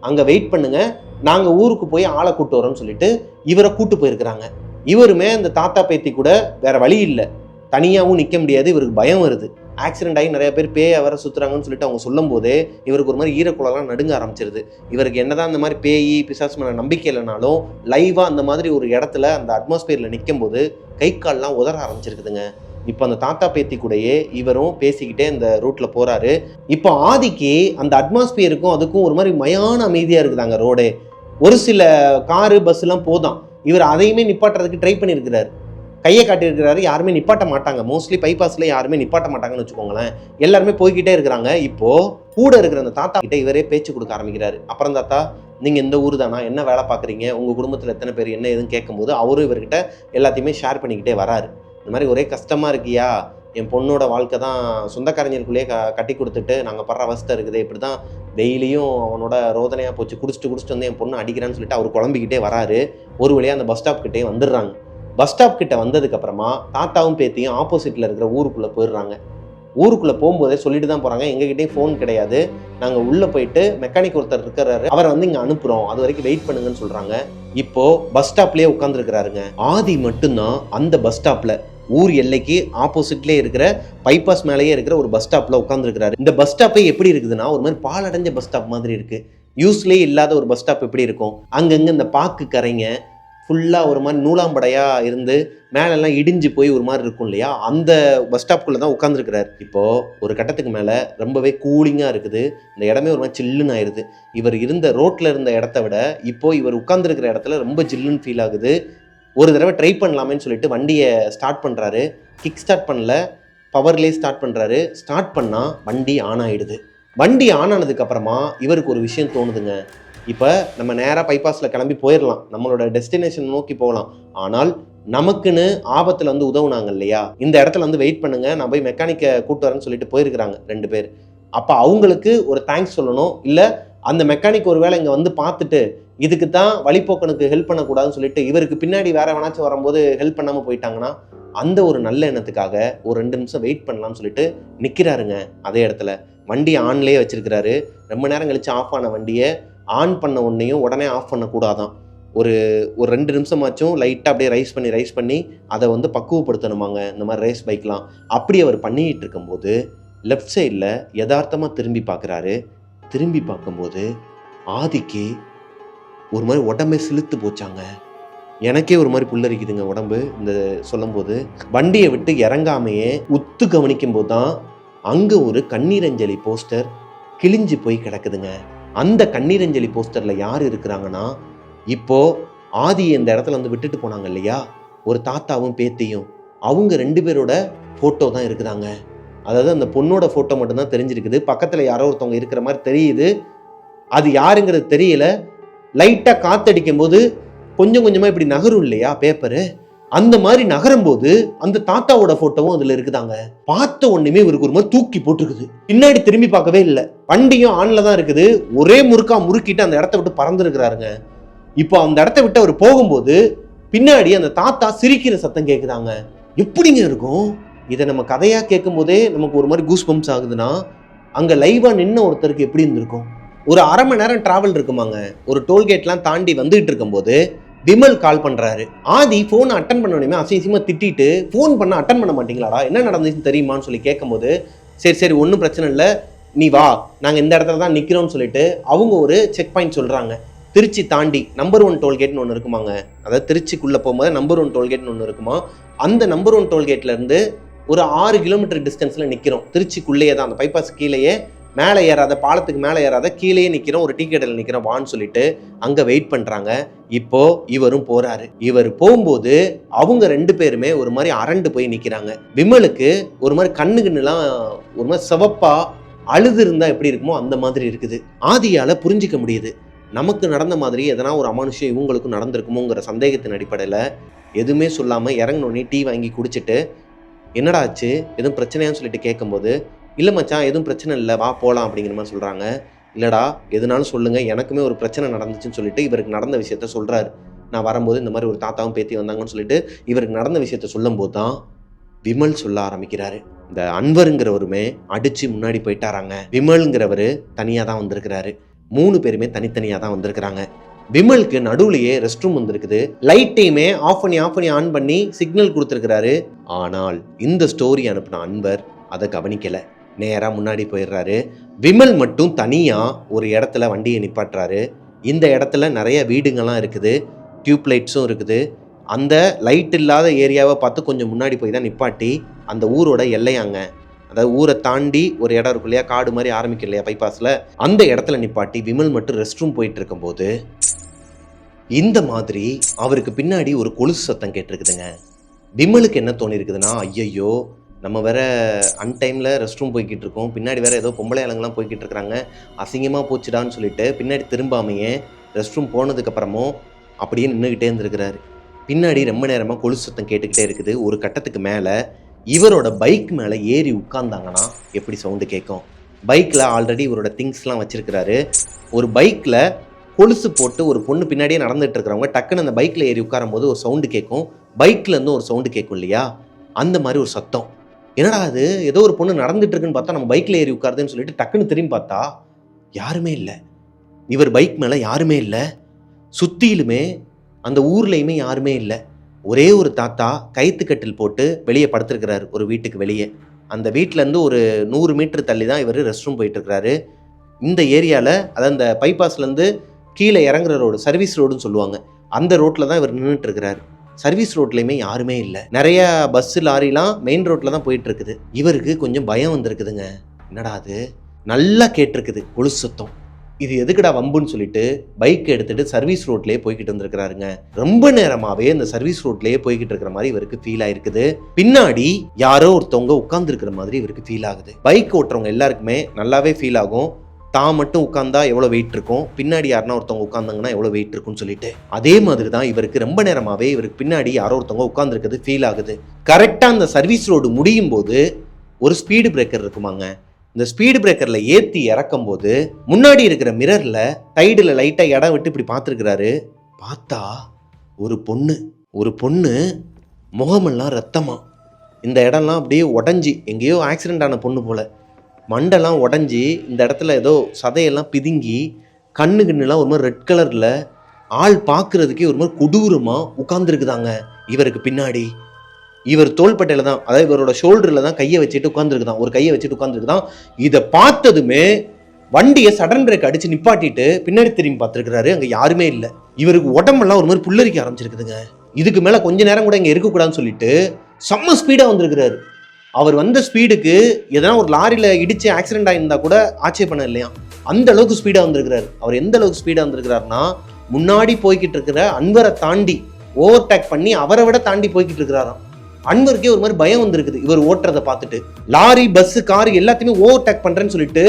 அங்கே வெயிட் பண்ணுங்கள், நாங்கள் ஊருக்கு போய் ஆளை கூட்டு வரோம்னு சொல்லிட்டு இவரை கூட்டு போயிருக்கிறாங்க. இவருமே அந்த தாத்தா பேத்தி கூட வேற வழி இல்லை, தனியாகவும் நிற்க முடியாது, இவருக்கு பயம் வருது. ஆக்சிடென்ட் ஆகி நிறைய பேர் பேயை வர சுற்றுறாங்கன்னு சொல்லிட்டு அவங்க சொல்லும் போதே இவருக்கு ஒரு மாதிரி ஈரக்குளம்லாம் நடுங்க ஆரம்பிச்சிருது. இவருக்கு என்னதான் இந்த மாதிரி பேய் பிசாசு மேலே நம்பிக்கை இல்லைனாலும் லைவாக அந்த மாதிரி ஒரு இடத்துல அந்த அட்மாஸ்பியரில் நிற்கும் போது கை கால்லாம் உதற ஆரம்பிச்சிருக்குதுங்க. இப்போ அந்த தாத்தா பேத்தி கூடயே இவரும் பேசிக்கிட்டே இந்த ரூட்டில் போகிறாரு. இப்போ ஆதிக்கு அந்த அட்மாஸ்பியருக்கும் அதுக்கும் ஒரு மாதிரி மயான அமைதியாக இருக்குதாங்க ரோடே. ஒரு சில காரு பஸ்ஸெலாம் போதான், இவர் அதையுமே நிப்பாட்டுறதுக்கு ட்ரை பண்ணியிருக்கிறார், கையை காட்டியிருக்கிறாரு. யாருமே நிப்பாட்ட மாட்டாங்க, மோஸ்ட்லி பைபாஸில் யாருமே நிப்பாட்ட மாட்டாங்கன்னு வச்சுக்கோங்களேன். எல்லாருமே போய்கிட்டே இருக்கிறாங்க. இப்போது கூட இருக்கிற அந்த தாத்தா கிட்ட இவரே பேச்சு கொடுக்க ஆரம்பிக்கிறாரு. அப்புறம் தாத்தா, நீங்கள் இந்த ஊர் தானா, என்ன வேலை பார்க்குறீங்க, உங்கள் குடும்பத்தில் எத்தனை பேர், என்ன ஏதுன்னு கேட்கும்போது அவரும் இவர்கிட்ட எல்லாத்தையுமே ஷேர் பண்ணிக்கிட்டே வராரு. இந்த மாதிரி ஒரே கஷ்டமாக இருக்கியா, என் பொண்ணோட வாழ்க்கை தான் சொந்தக்காரங்களுக்குள்ளேயே கட்டி கொடுத்துட்டு நாங்கள் படுற அவஸ்தை இருக்குது, இப்படி தான் டெய்லியும் அவனோட ரோதனையாக போச்சு, குடிச்சிட்டு வந்து என் பொண்ணு அடிக்கிறான்னு சொல்லிட்டு அவர் குழம்பிக்கிட்டே வராரு. ஒரு வழியாக அந்த பஸ் ஸ்டாப் கிட்டே வந்துடுறாங்க. பஸ் ஸ்டாப் கிட்ட வந்ததுக்கப்புறமா தாத்தாவும் பேத்தியும் ஆப்போசிட்டில் இருக்கிற ஊருக்குள்ளே போயிடுறாங்க. ஊருக்குள்ளே போகும்போதே சொல்லிட்டு தான் போகிறாங்க, எங்ககிட்டே ஃபோன் கிடையாது, நாங்கள் உள்ளே போயிட்டு மெக்கானிக் ஒருத்தர் இருக்கிறாரு, அவரை வந்து இங்கே அனுப்புகிறோம், அது வரைக்கும் வெயிட் பண்ணுங்கன்னு சொல்கிறாங்க. இப்போது பஸ் ஸ்டாப்லேயே உட்காந்துருக்கிறாருங்க. ஆதி மட்டும்தான் அந்த பஸ் ஸ்டாப்பில், ஊர் எல்லைக்கு ஆப்போசிட்லேயே இருக்கிற பைபாஸ் மேலேயே இருக்கிற ஒரு பஸ் ஸ்டாப்பில் உட்காந்துருக்கிறாரு. இந்த பஸ் ஸ்டாப்பே எப்படி இருக்குதுன்னா ஒரு மாதிரி பாலடைஞ்ச பஸ் ஸ்டாப் மாதிரி இருக்குது. யூஸ்லேயே இல்லாத ஒரு பஸ் ஸ்டாப் எப்படி இருக்கும், அங்கங்கே இந்த பாக்கு கரைங்க ஃபுல்லாக ஒரு மாதிரி நூலாம்படையாக இருந்து மேலெல்லாம் இடிஞ்சு போய் ஒரு மாதிரி இருக்கும் இல்லையா, அந்த பஸ் ஸ்டாப்புக்குள்ளே தான் உட்காந்துருக்கிறார். இப்போது ஒரு கட்டத்துக்கு மேலே ரொம்பவே கூலிங்காக இருக்குது, இந்த இடமே ஒரு மாதிரி சில்லுன்னு ஆயிடுது. இவர் இருந்த ரோட்டில் இருந்த இடத்த விட இப்போது இவர் உட்காந்துருக்கிற இடத்துல ரொம்ப ஜில்லுன்னு ஃபீல் ஆகுது. ஒரு தடவை ட்ரை பண்ணலாமேன்னு சொல்லிட்டு வண்டியை ஸ்டார்ட் பண்ணுறாரு. கிக் ஸ்டார்ட் பண்ணல, பவர்லேயே ஸ்டார்ட் பண்ணுறாரு. ஸ்டார்ட் பண்ணால் வண்டி ஆன் ஆகிடுது. வண்டி ஆன் ஆனதுக்கப்புறமா இவருக்கு ஒரு விஷயம் தோணுதுங்க. இப்போ நம்ம நேராக பைபாஸில் கிளம்பி போயிடலாம், நம்மளோட டெஸ்டினேஷன் நோக்கி போகலாம். ஆனால் நமக்குன்னு ஆபத்தில் வந்து உதவுனாங்க இல்லையா, இந்த இடத்துல வந்து வெயிட் பண்ணுங்க, நான் போய் மெக்கானிக்கை கூப்பிட்டு வரேன்னு சொல்லிட்டு போயிருக்கிறாங்க 2 பேர். அப்போ அவங்களுக்கு ஒரு தேங்க்ஸ் சொல்லணும், இல்லை அந்த மெக்கானிக் ஒரு வேளை இங்கே வந்து பார்த்துட்டு இதுக்கு தான் வழிபோக்கனுக்கு ஹெல்ப் பண்ணக்கூடாதுன்னு சொல்லிட்டு இவருக்கு பின்னாடி வேற எவனாச்சும் வரும்போது ஹெல்ப் பண்ணாமல் போயிட்டாங்கன்னா அந்த ஒரு நல்ல எண்ணத்துக்காக ஒரு 2 நிமிஷம் வெயிட் பண்ணலாம்னு சொல்லிட்டு நிற்கிறாருங்க. அதே இடத்துல வண்டி ஆன்லேயே வச்சிருக்கிறாரு. ரொம்ப நேரம் கழிச்சு ஆஃப் ஆன வண்டியை ஆன் பண்ண உடனேயும் உடனே ஆஃப் பண்ணக்கூடாதான், ஒரு 2 நிமிஷமாச்சும் லைட்டாக அப்படியே ரைஸ் பண்ணி அதை வந்து பக்குவப்படுத்தணுமாங்க, இந்த மாதிரி ரேஸ் பைக்லாம். அப்படி அவர் பண்ணிக்கிட்டு இருக்கும்போது லெஃப்ட் சைடில் யதார்த்தமாக திரும்பி பார்க்குறாரு. திரும்பி பார்க்கும்போது ஆதிக்கு ஒரு மாதிரி உடம்பே சிலுத்து போச்சாங்க. எனக்கே ஒரு மாதிரி புல்லரிக்குதுங்க உடம்பு இந்த சொல்லும்போது. வண்டியை விட்டு இறங்காமையே உத்து கவனிக்கும் போது தான் அங்கே ஒரு கண்ணீரஞ்சலி போஸ்டர் கிழிஞ்சு போய் கிடக்குதுங்க. அந்த கண்ணீரஞ்சலி போஸ்டரில் யார் இருக்கிறாங்கன்னா, இப்போது ஆதி இந்த இடத்துல வந்து விட்டுட்டு போனாங்க இல்லையா, ஒரு தாத்தாவும் பேத்தியும், அவங்க 2 பேரோட ஃபோட்டோ தான் இருக்குதாங்க. அதாவது அந்த பொண்ணோட ஃபோட்டோ மட்டும்தான் தெரிஞ்சிருக்குது. பக்கத்தில் யாரோ ஒருத்தவங்க இருக்கிற மாதிரி தெரியுது, அது யாருங்கிறது தெரியல. லைட்டாக காற்றடிக்கும் போது கொஞ்சம் கொஞ்சமாக இப்படி நகரும் இல்லையா பேப்பரு, அந்த மாதிரி நகரும் போது அந்த தாத்தாவோட ஃபோட்டோவும் அதில் இருக்குதாங்க. பார்த்த உடனே இவருக்கு ஒரு மாதிரி தூக்கி போட்டுருக்குது. பின்னாடி திரும்பி பார்க்கவே இல்லை, வண்டியும் ஆனில் தான் இருக்குது. ஒரே முறுக்கிட்டு அந்த இடத்த விட்டு பறந்துருக்கிறாருங்க. இப்போ அந்த இடத்த விட்டு அவர் போகும்போது பின்னாடி அந்த தாத்தா சிரிக்கிற சத்தம் கேட்குதாங்க. எப்படிங்க இருக்கும் இதை நம்ம கதையாக கேட்கும் போதே நமக்கு ஒரு மாதிரி கூஸ் பம்ப்ஸ் ஆகுதுன்னா, அங்கே லைவாக நின்று ஒருத்தருக்கு எப்படி இருந்திருக்கும். ஒரு அரை மணி நேரம் டிராவல் இருக்குமாங்க. ஒரு டோல்கேட்லாம் தாண்டி வந்துகிட்டு இருக்கும்போது விமல் கால் பண்ணுறாரு. ஆதி ஃபோனை அட்டன் பண்ணணுமே அசிங்கமாக திட்டிட்டு, ஃபோன் பண்ண அட்டன் பண்ண மாட்டீங்களாடா, என்ன நடந்துச்சுன்னு தெரியுமான்னு சொல்லி கேட்கும்போது, சரி ஒன்றும் பிரச்சனை இல்லை, நீ வா, நாங்கள் இந்த இடத்துல தான் நிற்கிறோம்னு சொல்லிட்டு அவங்க ஒரு செக் பாயிண்ட் சொல்கிறாங்க. திருச்சி தாண்டி நம்பர் 1 டோல்கேட்னு ஒன்று இருக்குமாங்க. அதாவது திருச்சிக்குள்ளே போகும்போது நம்பர் 1 டோல்கேட்னு ஒன்று இருக்குமா. அந்த நம்பர் 1 டோல்கேட்லேருந்து ஒரு 6 கிலோமீட்டர் டிஸ்டன்ஸில் நிற்கிறோம். திருச்சிக்குள்ளேயே தான், அந்த பைபாஸ் கீழேயே, மேலே ஏறாத, பாலத்துக்கு மேலே ஏறாத, கீழேயே நிற்கிறோம், ஒரு டீ கடையில் நிற்கிறோம் வான்னு சொல்லிட்டு அங்கே வெயிட் பண்ணுறாங்க. இப்போ இவரும் போகிறாரு. இவர் போகும்போது அவங்க 2 பேருமே ஒரு மாதிரி அரண்டு போய் நிற்கிறாங்க. விமலுக்கு ஒரு மாதிரி கண்ணுலாம் ஒரு மாதிரி சிவப்பா அழுது இருந்தால் எப்படி இருக்குமோ அந்த மாதிரி இருக்குது. ஆதியால் புரிஞ்சிக்க முடியுது, நமக்கு நடந்த மாதிரி எதனா ஒரு அமானுஷம் இவங்களுக்கும் நடந்திருக்குமோங்கிற சந்தேகத்தின் அடிப்படையில் எதுவுமே சொல்லாமல் இறங்கினோடனே டீ வாங்கி குடிச்சிட்டு, என்னடா ஆச்சு எதுவும் பிரச்சனையான்னு சொல்லிட்டு கேட்கும்போது, இல்லை மச்சான் எதுவும் பிரச்சனை இல்லை, வா போகலாம் அப்படிங்கிற மாதிரி சொல்கிறாங்க. இல்லைடா எதுனாலும் சொல்லுங்கள், எனக்குமே ஒரு பிரச்சனை நடந்துச்சுன்னு சொல்லிட்டு இவருக்கு நடந்த விஷயத்த சொல்கிறாரு. நான் வரும்போது இந்த மாதிரி ஒரு தாத்தாவும் பேத்தி வந்தாங்கன்னு சொல்லிட்டு இவருக்கு நடந்த விஷயத்த சொல்லும் போது தான் விமல் சொல்ல ஆரம்பிக்கிறாரு. இந்த அன்வருங்கிறவருமே அடித்து முன்னாடி போயிட்டாராங்க. விமல்ங்கிறவர் தனியாக தான் வந்திருக்கிறாரு. 3 பேருமே தனித்தனியாக தான் வந்திருக்கிறாங்க. விமலுக்கு நடுவுலையே ரெஸ்ட் ரூம் வந்திருக்குது. லைட்டையுமே ஆஃப் பண்ணி ஆன் பண்ணி சிக்னல் கொடுத்துருக்கிறாரு. ஆனால் இந்த ஸ்டோரி அனுப்பின அன்வர் அதை கவனிக்கலை, நேராக முன்னாடி போயிடுறாரு. விமல் மட்டும் தனியாக ஒரு இடத்துல வண்டியை நிப்பாட்டுறாரு. இந்த இடத்துல நிறைய வீடுங்கள்லாம் இருக்குது, டியூப் லைட்ஸும் இருக்குது. அந்த லைட் இல்லாத ஏரியாவை பார்த்து கொஞ்சம் முன்னாடி போய் தான் நிப்பாட்டி, அந்த ஊரோட எல்லையாங்க, அதாவது ஊரை தாண்டி ஒரு இடம் இருக்கும் இல்லையா, காடு மாதிரி ஆரம்பிக்கும் இல்லையா பைபாஸில், அந்த இடத்துல நிப்பாட்டி விமல் மட்டும் ரெஸ்ட் ரூம் போயிட்டு இருக்கும்போது இந்த மாதிரி அவருக்கு பின்னாடி ஒரு கொலுசு சத்தம் கேட்டிருக்குதுங்க. விமலுக்கு என்ன தோணி இருக்குதுன்னா, ஐயையோ நம்ம வேற அன்டைமில் ரெஸ்ட் ரூம் போய்கிட்டு இருக்கோம், பின்னாடி வேற ஏதோ பொம்பளை ஆளுங்கெல்லாம் போய்கிட்டு இருக்கிறாங்க, அசிங்கமாக போச்சுடான்னு சொல்லிட்டு பின்னாடி திரும்பாமையே ரெஸ்ட் ரூம் போனதுக்கப்புறமும் அப்படியே நின்றுக்கிட்டே இருந்திருக்கிறாரு. பின்னாடி ரொம்ப நேரமாக கொலுசு சத்தம் கேட்டுக்கிட்டே இருக்குது. ஒரு கட்டத்துக்கு மேலே இவரோட பைக் மேலே ஏறி உட்கார்ந்தாங்கன்னா எப்படி சவுண்டு கேட்கும்? பைக்கில் ஆல்ரெடி இவரோட திங்ஸ்லாம் வச்சிருக்கிறாரு. ஒரு பைக்கில் கொலுசு போட்டு ஒரு பொண்ணு பின்னாடியே நடந்துட்டு இருக்கிறவங்க டக்குன்னு அந்த பைக்கில் ஏறி உட்காரும் போது ஒரு சவுண்டு கேட்கும், பைக்லேருந்து ஒரு சவுண்டு கேட்கும் இல்லையா, அந்த மாதிரி ஒரு சத்தம். என்னடா அது, ஏதோ ஒரு பொண்ணு நடந்துட்டு இருக்குன்னு பார்த்தா நம்ம பைக்கில் ஏறி உட்காருதுன்னு சொல்லிட்டு டக்குன்னு திரும்பி பார்த்தா யாருமே இல்லை. இவர் பைக் மேலே யாருமே இல்லை. சுற்றிலுமே அந்த ஊர்லேயுமே யாருமே இல்லை. ஒரே ஒரு தாத்தா கயிற்றுக்கட்டில் போட்டு வெளியே படுத்துருக்கிறாரு ஒரு வீட்டுக்கு வெளியே. அந்த வீட்டிலேருந்து ஒரு 100 மீட்டர் தள்ளி தான் இவர் ரெஸ்ட் ரூம் போயிட்டுருக்கிறாரு. இந்த ஏரியாவில், அதாவது அந்த பைபாஸ்லேருந்து கீழே இறங்குற ரோடு, சர்வீஸ் ரோடுன்னு சொல்லுவாங்க, அந்த ரோட்டில் தான் இவர் நின்றுட்டு இருக்கிறாரு. சர்வீஸ் ரோட்லேயுமே யாருமே இல்லை. நிறைய பஸ்ஸு லாரிலாம் மெயின் ரோட்டில் தான் போயிட்டு இருக்குது. இவருக்கு கொஞ்சம் பயம் வந்திருக்குதுங்க. என்னடா அது, நல்லா கேட்டிருக்குது கொலுசு சத்தம், இது எதுக்குடா வம்புன்னு சொல்லிட்டு பைக் எடுத்துட்டு சர்வீஸ் ரோட்லேயே போய்கிட்டு இருந்திருக்கிறாருங்க. ரொம்ப நேரமாவே இந்த சர்வீஸ் ரோட்லேயே போய்கிட்டு இருக்கிற மாதிரி இவருக்கு ஃபீல் ஆயிருக்குது. பின்னாடி யாரோ ஒருத்தவங்க உட்கார்ந்து இருக்கிற மாதிரி இவருக்கு ஃபீல் ஆகுது. பைக் ஓட்டுறவங்க எல்லாருக்குமே நல்லாவே ஃபீல் ஆகும், தான் மட்டும் உட்கார்ந்தா எவ்வளோ வெயிட் இருக்கும், பின்னாடி யாருன்னா ஒருத்தவங்க உட்காந்தாங்கன்னா எவ்வளோ வெயிட் இருக்கும்னு சொல்லிட்டு. அதே மாதிரி தான் இவருக்கு ரொம்ப நேரமாவே இவருக்கு பின்னாடி யாரோ ஒருத்தவங்க உட்கார்ந்துருக்கிறது ஃபீல் ஆகுது. கரெக்டாக அந்த சர்வீஸ் ரோடு முடியும் போது ஒரு ஸ்பீடு பிரேக்கர் இருக்குமாங்க. இந்த ஸ்பீடு பிரேக்கரில் ஏற்றி இறக்கும் போது முன்னாடி இருக்கிற மிரரில் டைடில் லைட்டாக இடம் விட்டு இப்படி பார்த்துருக்கிறாரு. பார்த்தா ஒரு பொண்ணு முகமெல்லாம் ரத்தமா, இந்த இடம்லாம் அப்படியே உடஞ்சி எங்கேயோ ஆக்சிடென்ட் ஆன பொண்ணு போல், மண்டெல்லாம் உடஞ்சி இந்த இடத்துல ஏதோ சதையெல்லாம் பிதுங்கி கண்ணுலாம் ஒரு மாதிரி ரெட் கலரில், ஆள் பார்க்குறதுக்கே ஒரு மாதிரி கொடூரமாக உட்காந்துருக்குதாங்க இவருக்கு பின்னாடி. இவர் தோள்பட்டையில் தான், அதாவது இவரோட ஷோல்டரில் தான் கையை வச்சுட்டு உட்காந்துருக்குதான், ஒரு கையை வச்சுட்டு உட்காந்துருக்குதான். இதை பார்த்ததுமே வண்டியை சடன் பிரேக் அடித்து நிப்பாட்டிட்டு பின்னாடி திரும்பி பார்த்துருக்கிறாரு. அங்கே யாருமே இல்லை. இவருக்கு உடம்பெல்லாம் ஒரு மாதிரி புல்லரிக்க ஆரம்பிச்சிருக்குதுங்க. இதுக்கு மேலே கொஞ்ச நேரம் கூட இங்கே இருக்கக்கூடாதுன்னு சொல்லிட்டு செம்ம ஸ்பீடாக வந்திருக்கிறாரு. அவர் வந்த ஸ்பீடுக்கு எதனா ஒரு லாரியில் இடித்து ஆக்சிடென்ட் ஆகியிருந்தா கூட ஆட்சேபணம் இல்லையா, அந்த அளவுக்கு ஸ்பீடாக வந்திருக்கிறாரு. அவர் எந்த அளவுக்கு ஸ்பீடாக வந்திருக்கிறாருன்னா, முன்னாடி போய்கிட்டு இருக்கிற அன்வரை தாண்டி ஓவர்டேக் பண்ணி அவரை விட தாண்டி போய்கிட்டு இருக்கிறாராம். அன்வருக்கே ஒரு மாதிரி பயம் வந்திருக்குது இவர் ஓட்டுறதை பார்த்துட்டு. லாரி, பஸ், கார் எல்லாத்தையுமே ஓவர்டேக் பண்றேன்னு சொல்லிட்டு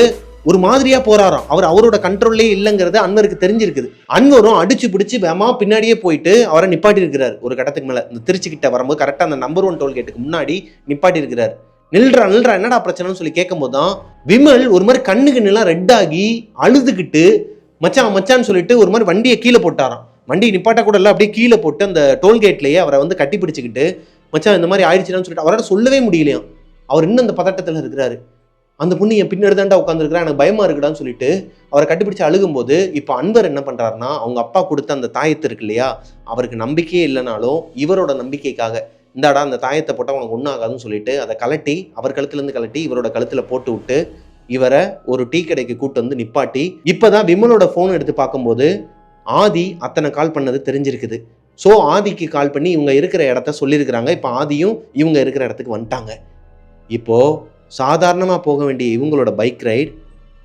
ஒரு மாதிரியா போறாராம். அவரோட கண்ட்ரோல்லே இல்லைங்கிறது அன்வருக்கு தெரிஞ்சிருக்குது. அன்வரும் அடிச்சு பிடிச்சி வேமா பின்னாடியே போயிட்டு அவரை நிப்பாட்டி இருக்கிறார். ஒரு கட்டத்துக்கு மேல இந்த திருச்சிக்கிட்ட வரும்போது கரெக்டா அந்த நம்பர் 1 டோல்கேட்டுக்கு முன்னாடி நிப்பாட்டி இருக்கிறார். நில்றா என்னடா பிரச்சனைன்னு சொல்லி கேட்கும் போதுதான் விமல் ஒரு மாதிரி கண்ணுக்கு எல்லாம் ரெட் ஆகி அழுதுகிட்டு மச்சான்னு சொல்லிட்டு ஒரு மாதிரி வண்டியை கீழே போட்டாராம். வண்டியை நிப்பாட்ட கூட இல்லை, அப்படியே கீழே போட்டு அந்த டோல்கேட்லயே அவரை வந்து கட்டி பிடிச்சிக்கிட்டு, மச்சான் இந்த மாதிரி ஆயிடுச்சுன்னு சொல்லிட்டு அவரால் சொல்லவே முடியலையாம். அவர் இன்னும் அந்த பதட்டத்தில் இருக்கிறாரு. அந்த பொண்ணு என் பின்னாடி தாண்டா உட்காந்துருக்கிறா, எனக்கு பயமா இருக்குடான்னு சொல்லிட்டு அவரை கட்டிப்பிடிச்சு அழுகும்போது, இப்போ அன்வர் என்ன பண்றாருன்னா, அவங்க அப்பா கொடுத்த அந்த தாயத்து இருக்கு இல்லையா, அவருக்கு நம்பிக்கையே இல்லைனாலும் இவரோட நம்பிக்கைக்காக இந்தாடா அந்த தாயத்தை போட்டால் உனக்கு ஒன்றும் ஆகாதுன்னு சொல்லிட்டு அதை கலட்டி அவர் கழுத்துலேருந்து கலட்டி இவரோட கழுத்தில் போட்டு விட்டு இவரை ஒரு டீ கடைக்கு கூட்டு வந்து நிப்பாட்டி, இப்போதான் விமலோட ஃபோன் எடுத்து பார்க்கும்போது ஆதி அத்தனை கால் பண்ணது தெரிஞ்சிருக்குது. ஸோ ஆதிக்கு கால் பண்ணி இவங்க இருக்கிற இடத்த சொல்லியிருக்கிறாங்க. இப்போ ஆதியும் இவங்க இருக்கிற இடத்துக்கு வந்துட்டாங்க. இப்போது சாதாரணமாக போக வேண்டிய இவங்களோட பைக் ரைட்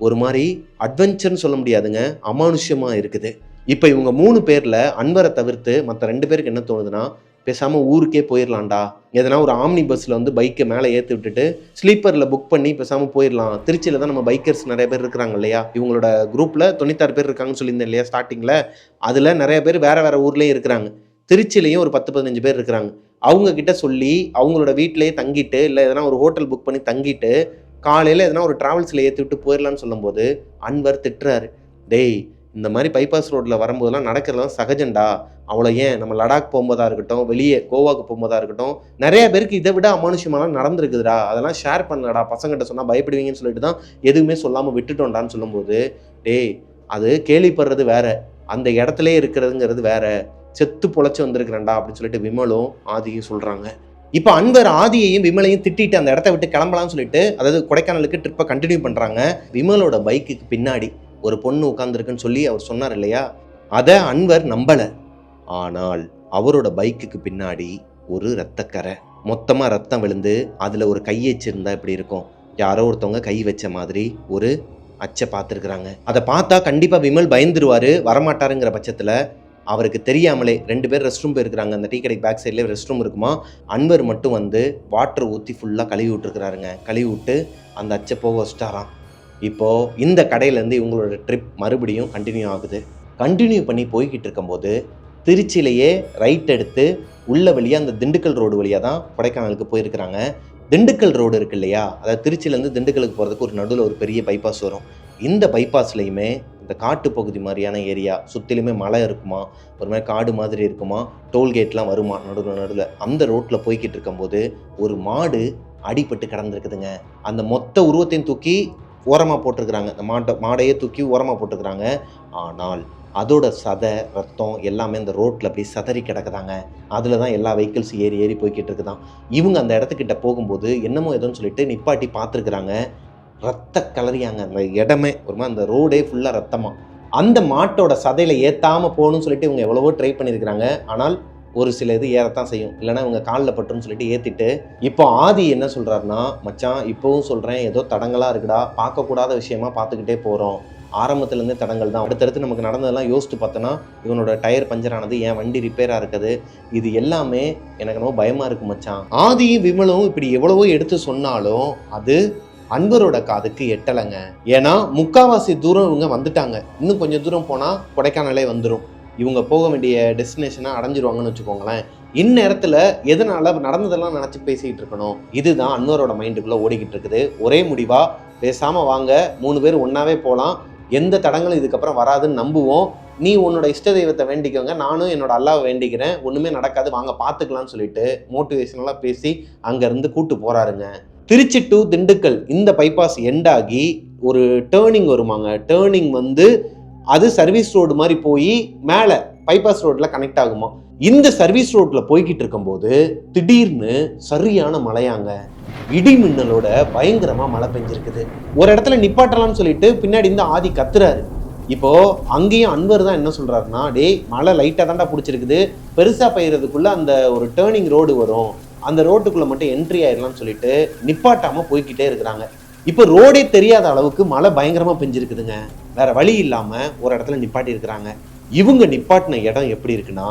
ஒரு மாதிரி அட்வென்ச்சர்னு சொல்ல முடியாதுங்க, அமானுஷ்யமாக இருக்குது. இப்போ இவங்க 3 பேரில் அன்வரை தவிர்த்து மற்ற 2 பேருக்கு என்ன தோணுதுன்னா, பேசாமல் ஊருக்கே போயிடலாம்டா, எதனா ஒரு ஆம்னி பஸ்ஸில் வந்து பைக்கை மேலே ஏற்றி விட்டுட்டு ஸ்லீப்பரில் புக் பண்ணி பேசாமல் போயிடலாம். திருச்சியில் தான் நம்ம பைக்கர்ஸ் நிறைய பேர் இருக்கிறாங்க இல்லையா, இவங்களோட குரூப்பில் 96 பேர் இருக்காங்கன்னு சொல்லியிருந்தேன் இல்லையா ஸ்டார்டிங்கில், அதில் நிறைய பேர் வேறு ஊர்லேயும் இருக்கிறாங்க. திருச்சிலையும் ஒரு 10-15 பேர் இருக்கிறாங்க. அவங்க கிட்ட சொல்லி அவங்களோட வீட்டிலேயே தங்கிட்டு, இல்லை எதனா ஒரு ஹோட்டல் புக் பண்ணி தங்கிட்டு காலையில் எதனா ஒரு ட்ராவல்ஸில் ஏற்றி விட்டு போயிடலான்னு சொல்லும்போது அன்வர் திட்டுறாரு. டேய், இந்த மாதிரி பைபாஸ் ரோட்டில் வரும்போதெல்லாம் நடக்கிறதுலாம் சகஜண்டா, அவ்வளோ ஏன் நம்ம லடாக் போகும்போதா இருக்கட்டும், வெளியே கோவாக்கு போகும்போதா இருக்கட்டும், நிறைய பேருக்கு இதை விட அமானுஷ்யமாலாம் நடந்திருக்குதுடா, அதெல்லாம் ஷேர் பண்ணலடா, பசங்கிட்ட சொன்னால் பயப்படுவீங்கன்னு சொல்லிட்டு தான் எதுவுமே சொல்லாமல் விட்டுட்டோண்டான்னு சொல்லும்போது, டேய் அது கேள்விப்படுறது வேற, அந்த இடத்துலே இருக்கிறதுங்கிறது வேற, செத்து பொழைச்சி வந்திருக்கிறேன்டா அப்படின்னு சொல்லிட்டு விமலும் ஆதியும் சொல்கிறாங்க. இப்போ அன்வர் ஆதியையும் விமலையும் திட்டிட்டு அந்த இடத்த விட்டு கிளம்பலாம்னு சொல்லிட்டு, அதாவது கொடைக்கானலுக்கு ட்ரிப்பை கண்டினியூ பண்ணுறாங்க. விமலோட பைக்குக்கு பின்னாடி ஒரு பொண்ணு உட்காந்துருக்குன்னு சொல்லி அவர் சொன்னார் இல்லையா, அதை அன்வர் நம்பலை. ஆனால் அவரோட பைக்குக்கு பின்னாடி ஒரு ரத்தக்கரை, மொத்தமாக ரத்தம் விழுந்து அதில் ஒரு கை வச்சிருந்தா இப்படி இருக்கும், யாரோ ஒருத்தவங்க கை வச்ச மாதிரி ஒரு அச்சை பார்த்துருக்குறாங்க. அதை பார்த்தா கண்டிப்பாக விமல் பயந்துருவார், வரமாட்டாருங்கிற பட்சத்தில் அவருக்கு தெரியாமலே 2 பேர் ரெஸ்ட் ரூம் போயிருக்கிறாங்க. அந்த டீ கடைக்கு பேக் சைட்லேயே ரெஸ்ட் ரூம் இருக்குமா. அன்வர் மட்டும் வந்து வாட்டர் ஊற்றி ஃபுல்லாக கழுவி விட்டுருக்குறாருங்க. கழுவி விட்டு அந்த அச்சை போக வச்சிட்டாராம். இப்போது இந்த கடையிலேருந்து இவங்களோட ட்ரிப் மறுபடியும் கண்டினியூ ஆகுது. கண்டினியூ பண்ணி போய்கிட்டு இருக்கும்போது திருச்சியிலேயே ரைட் எடுத்து உள்ள வழியாக அந்த திண்டுக்கல் ரோடு வழியாக தான் கொடைக்கானலுக்கு போயிருக்கிறாங்க. திண்டுக்கல் ரோடு இருக்கு இல்லையா, அதாவது திருச்சியிலேருந்து திண்டுக்கலுக்கு போகிறதுக்கு ஒரு நடுவில் ஒரு பெரிய பைபாஸ் வரும். இந்த பைபாஸ்லையுமே இந்த காட்டு பகுதி மாதிரியான ஏரியா, சுற்றிலுமே மலை இருக்குமா, ஒரு மாதிரி காடு மாதிரி இருக்குமா, டோல்கேட்லாம் வருமா நடுவில். அந்த ரோட்டில் போய்கிட்டு இருக்கும்போது ஒரு மாடு அடிபட்டு கிடந்திருக்குதுங்க. அந்த மொத்த உருவத்தையும் தூக்கி ஓரமாக போட்டிருக்கிறாங்க. அந்த மாடையே தூக்கி ஓரமாக போட்டிருக்கிறாங்க. ஆனால் அதோட சதை, ரத்தம் எல்லாமே அந்த ரோட்டில் அப்படி சதறி கிடக்குதாங்க. அதில் தான் எல்லா வெஹிக்கிள்ஸும் ஏறி போய்கிட்டு இருக்குதான். இவங்க அந்த இடத்துக்கிட்ட போகும்போது என்னமோ ஏதோன்னு சொல்லிட்டு நிப்பாட்டி பார்த்துருக்குறாங்க. ரத்த கலரியாங்க அந்த இடமே, ஒரு மாதிரி அந்த ரோடே ஃபுல்லாக ரத்தமாக. அந்த மாட்டோட சதையில் ஏற்றாமல் போகணும்னு சொல்லிட்டு இவங்க எவ்வளவோ ட்ரை பண்ணியிருக்கிறாங்க. ஆனால் ஒரு சில இது ஏறத்தான் செய்யும், இல்லைனா இவங்க காலில் பட்டுன்னு சொல்லிட்டு ஏற்றிட்டு இப்போ ஆதி என்ன சொல்கிறாருன்னா, மச்சான் இப்போவும் சொல்கிறேன், ஏதோ தடங்களாக இருக்குடா, பார்க்கக்கூடாத விஷயமா பார்த்துக்கிட்டே போகிறோம். ஆரம்பத்துலேருந்தே தடங்கள் தான். அடுத்தடுத்து நமக்கு நடந்ததெல்லாம் யோசித்து பார்த்தோன்னா, இவனோட டயர் பஞ்சர் ஆனது, என் வண்டி ரிப்பேராக இருக்குது, இது எல்லாமே எனக்கு ரொம்ப பயமாக இருக்குது மச்சான். ஆதியும் விமலும் இப்படி எவ்வளவோ எடுத்து சொன்னாலும் அது அன்பரோட காதுக்கு எட்டலைங்க. ஏன்னா முக்காவாசி தூரம் இவங்க வந்துட்டாங்க. இன்னும் கொஞ்சம் தூரம் போனால் கொடைக்கானலே வந்துடும். இவங்க போக வேண்டிய டெஸ்டினேஷனை அடைஞ்சிருவாங்கன்னு வச்சுக்கோங்களேன். இந்நேரத்தில் எதனால நடந்ததெல்லாம் நினச்சி பேசிக்கிட்டு இருக்கணும், இதுதான் அன்வரோட மைண்டுக்குள்ளே ஓடிக்கிட்டு இருக்குது. ஒரே முடிவாக பேசாமல் வாங்க, 3 பேர் ஒன்றாவே போகலாம், எந்த தடங்களும் இதுக்கப்புறம் வராதுன்னு நம்புவோம். நீ உன்னோட இஷ்ட தெய்வத்தை வேண்டிக்கோங்க, நானும் என்னோட அல்லாவை வேண்டிக்கிறேன், ஒன்றுமே நடக்காது, வாங்க பார்த்துக்கலான்னு சொல்லிட்டு மோட்டிவேஷனலாக பேசி அங்கேருந்து கூட்டு போகிறாருங்க. திருச்சி டு திண்டுக்கல் இந்த பைபாஸ் எண்டாகி ஒரு டேர்னிங் வருமாங்க. டேர்னிங் வந்து அது சர்வீஸ் ரோடு மாதிரி போய் மேலே பைபாஸ் ரோட்டில் கனெக்ட் ஆகுமா. இந்த சர்வீஸ் ரோட்டில் போய்கிட்டு இருக்கும்போது திடீர்னு சரியான மழையாங்க. இடி மின்னலோட பயங்கரமாக மழை பெஞ்சிருக்குது. ஒரு இடத்துல நிப்பாட்டலாம்னு சொல்லிட்டு பின்னாடி இந்த ஆதி கத்துறாரு. இப்போ அங்கேயும் அன்வர் தான் என்ன சொல்றாருன்னா, டேய் மழை லைட்டாக தாண்டா பிடிச்சிருக்குது, பெருசாக பெய்யறதுக்குள்ள அந்த ஒரு டேர்னிங் ரோடு வரும், அந்த ரோட்டுக்குள்ள மட்டும் என்ட்ரி ஆயிடலாம்னு சொல்லிட்டு நிப்பாட்டாம போய்கிட்டே இருக்கிறாங்க. இப்போ ரோடே தெரியாத அளவுக்கு மழை பயங்கரமா பெஞ்சிருக்குதுங்க. வேற வழி இல்லாம ஒரு இடத்துல நிப்பாட்டி இருக்கிறாங்க. இவங்க நிப்பாட்டின இடம் எப்படி இருக்குன்னா,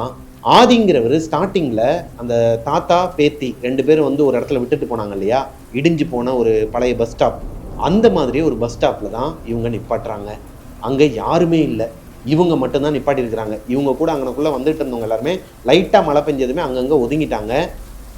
ஆதிங்கிறவர் ஸ்டார்டிங்ல அந்த தாத்தா பேத்தி 2 பேரும் வந்து ஒரு இடத்துல விட்டுட்டு போனாங்க இல்லையா, இடிஞ்சு போன ஒரு பழைய பஸ் ஸ்டாப், அந்த மாதிரி ஒரு பஸ் ஸ்டாப்ல தான் இவங்க நிப்பாட்டுறாங்க. அங்க யாருமே இல்லை, இவங்க மட்டும்தான் நிப்பாட்டி இருக்கிறாங்க. இவங்க கூட அங்கனக்குள்ள வந்துட்டு இருந்தவங்க எல்லாருமே லைட்டா மழை பெஞ்சதுமே அங்கங்க ஒதுங்கிட்டாங்க.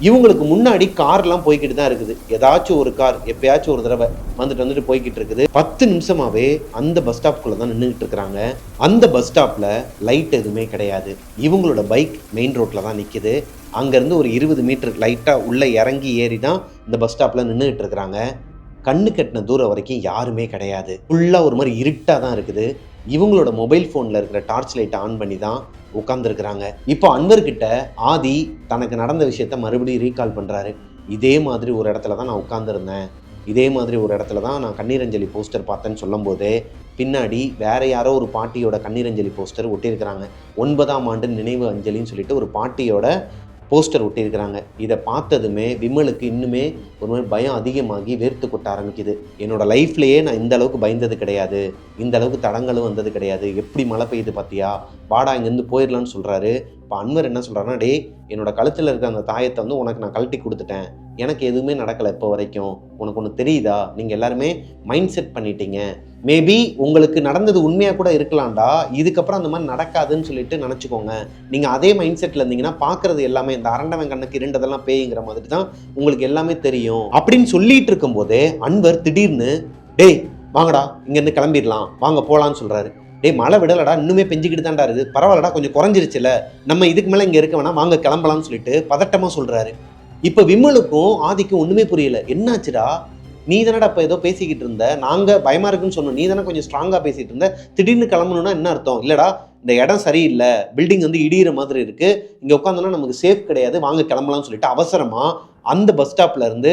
இவங்களுக்கு முன்னாடி கார்லாம் போய்கிட்டு தான் இருக்குது. ஏதாச்சும் ஒரு கார் எப்பயாச்சும் ஒரு தடவை வந்துட்டு போய்கிட்டு இருக்குது. 10 நிமிஷமாவே அந்த பஸ் ஸ்டாப்குள்ள தான் நின்றுகிட்டு இருக்கிறாங்க. அந்த பஸ் ஸ்டாப்ல லைட் எதுவுமே கிடையாது. இவங்களோட பைக் மெயின் ரோட்ல தான் நிற்குது. அங்கேருந்து ஒரு 20 மீட்டர் லைட்டாக உள்ளே இறங்கி ஏறி தான் இந்த பஸ் ஸ்டாப்ல நின்றுகிட்டு இருக்கிறாங்க. கண்ணு கட்டின தூரம் வரைக்கும் யாருமே கிடையாது. ஃபுல்லாக ஒரு மாதிரி இருட்டாக தான் இருக்குது. இவங்களோட மொபைல் ஃபோனில் இருக்கிற டார்ச் லைட்டை ஆன் பண்ணி தான் உட்காந்துருக்குறாங்க. இப்போ அன்வர்கிட்ட ஆதி தனக்கு நடந்த விஷயத்த மறுபடியும் ரீகால் பண்ணுறாரு. இதே மாதிரி ஒரு இடத்துல தான் நான் உட்காந்துருந்தேன், இதே மாதிரி ஒரு இடத்துல தான் நான் கண்ணீரஞ்சலி போஸ்டர் பார்த்தேன்னு சொல்லும் போதே பின்னாடி வேற யாரோ ஒரு பாட்டியோட கண்ணீரஞ்சலி போஸ்டர் ஒட்டியிருக்கிறாங்க. 9ஆம் ஆண்டு நினைவு அஞ்சலின்னு சொல்லிட்டு ஒரு பாட்டியோட போஸ்டர் ஒட்டியிருக்கிறாங்க. இதை பார்த்ததுமே விமலுக்கு இன்னுமே ஒரு மாதிரி பயம் அதிகமாகி வேர்த்து கொட்ட ஆரம்பிக்குது. என்னோட லைஃப்லேயே நான் இந்த அளவுக்கு பயந்தது கிடையாது, இந்த அளவுக்கு தடங்களும் வந்தது கிடையாது, எப்படி மழை பெய்யுது பார்த்தியா, வாடா இங்கேருந்து போயிடலான்னு சொல்கிறாரு. இப்போ அன்வர் என்ன சொல்கிறாருன்னா, டே என்னோட கழுத்தில் இருக்க அந்த தாயத்தை வந்து உனக்கு நான் கழட்டி கொடுத்துட்டேன், எனக்கு எதுவுமே நடக்கலை இப்போ வரைக்கும், உனக்கு ஒன்று தெரியுதா, நீங்கள் எல்லாருமே மைண்ட் செட் பண்ணிட்டீங்க, மேபி உங்களுக்கு நடந்தது உண்மையாக கூட இருக்கலாம்டா, இதுக்கப்புறம் அந்த மாதிரி நடக்காதுன்னு சொல்லிட்டு நினச்சிக்கோங்க, நீங்கள் அதே மைண்ட் செட்டில் இருந்தீங்கன்னா பார்க்குறது எல்லாமே இந்த அரண்டவன் கண்ணுக்கு இருண்டதெல்லாம் பேய்ங்கிற மாதிரி தான் உங்களுக்கு எல்லாமே தெரியும் அப்படின்னு சொல்லிட்டு இருக்கும்போதே அன்வர் திடீர்னு டேய் வாங்கடா இங்கேருந்து கிளம்பிடலாம், வாங்க போகலான்னு சொல்கிறாரு. டேய் மழை விடலடா, இன்னுமே பெஞ்சிக்கிட்டு தான்டா இருக்குது, பரவாயில்லடா கொஞ்சம் குறைஞ்சிருச்சுல, நம்ம இதுக்கு மேலே இங்கே இருக்க வேணாம், வாங்க கிளம்பலாம்னு சொல்லிட்டு பதட்டமாக சொல்கிறாரு. இப்போ விமலுக்கும் ஆதிக்கும் ஒன்றுமே புரியல. என்னாச்சுடா, நீ தானடா இப்போ ஏதோ பேசிக்கிட்டு இருந்த, நாங்கள் பயமாக இருக்குன்னு சொன்னோம், நீ தானே கொஞ்சம் ஸ்ட்ராங்காக பேசிகிட்டு இருந்த, திடீர்னு கிளம்பணுன்னா என்ன அர்த்தம்? இல்லைடா இந்த இடம் சரியில்லை, பில்டிங் வந்து இடிகிற மாதிரி இருக்குது, இங்கே உட்காந்தோன்னா நமக்கு சேஃப் கிடையாது, வாங்க கிளம்பலாம்னு சொல்லிட்டு அவசரமாக அந்த பஸ் ஸ்டாப்பில் இருந்து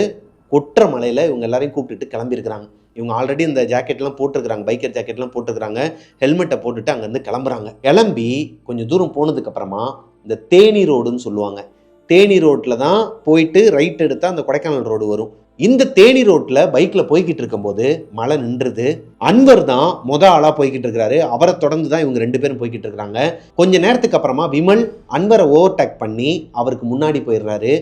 கொற்ற மலையில் இவங்க எல்லாரையும் கூப்பிட்டுட்டு கிளம்பியிருக்கிறாங்க. இவங்க ஆல்ரெடி இந்த ஜாக்கெட்லாம் போட்டிருக்கிறாங்க, பைக்கர் ஜாக்கெட்லாம் போட்டிருக்கிறாங்க, ஹெல்மெட்டை போட்டுட்டு அங்கேருந்து கிளம்புறாங்க. கிளம்பி கொஞ்சம் தூரம் போனதுக்கப்புறமா இந்த தேனி ரோடுன்னு சொல்லுவாங்க, தேனி ரோட்டில் தான் போயிட்டு ரைட் எடுத்தால் அந்த கொடைக்கானல் ரோடு வரும். இந்த தேனி ரோட்ல பைக்ல போய்கிட்டு இருக்கும்போது மழை நின்றுது. அன்வர் தான் ஆளா போய்கிட்டு இருக்கிறாரு. அவரை தொடர்ந்து தான் இவங்க 2 பேரும் போய்கிட்டு இருக்கிறாங்க. கொஞ்ச நேரத்துக்கு அப்புறமா விமல் அன்வரை ஓவர்டேக் பண்ணி அவருக்கு முன்னாடி போயிடுறாரு.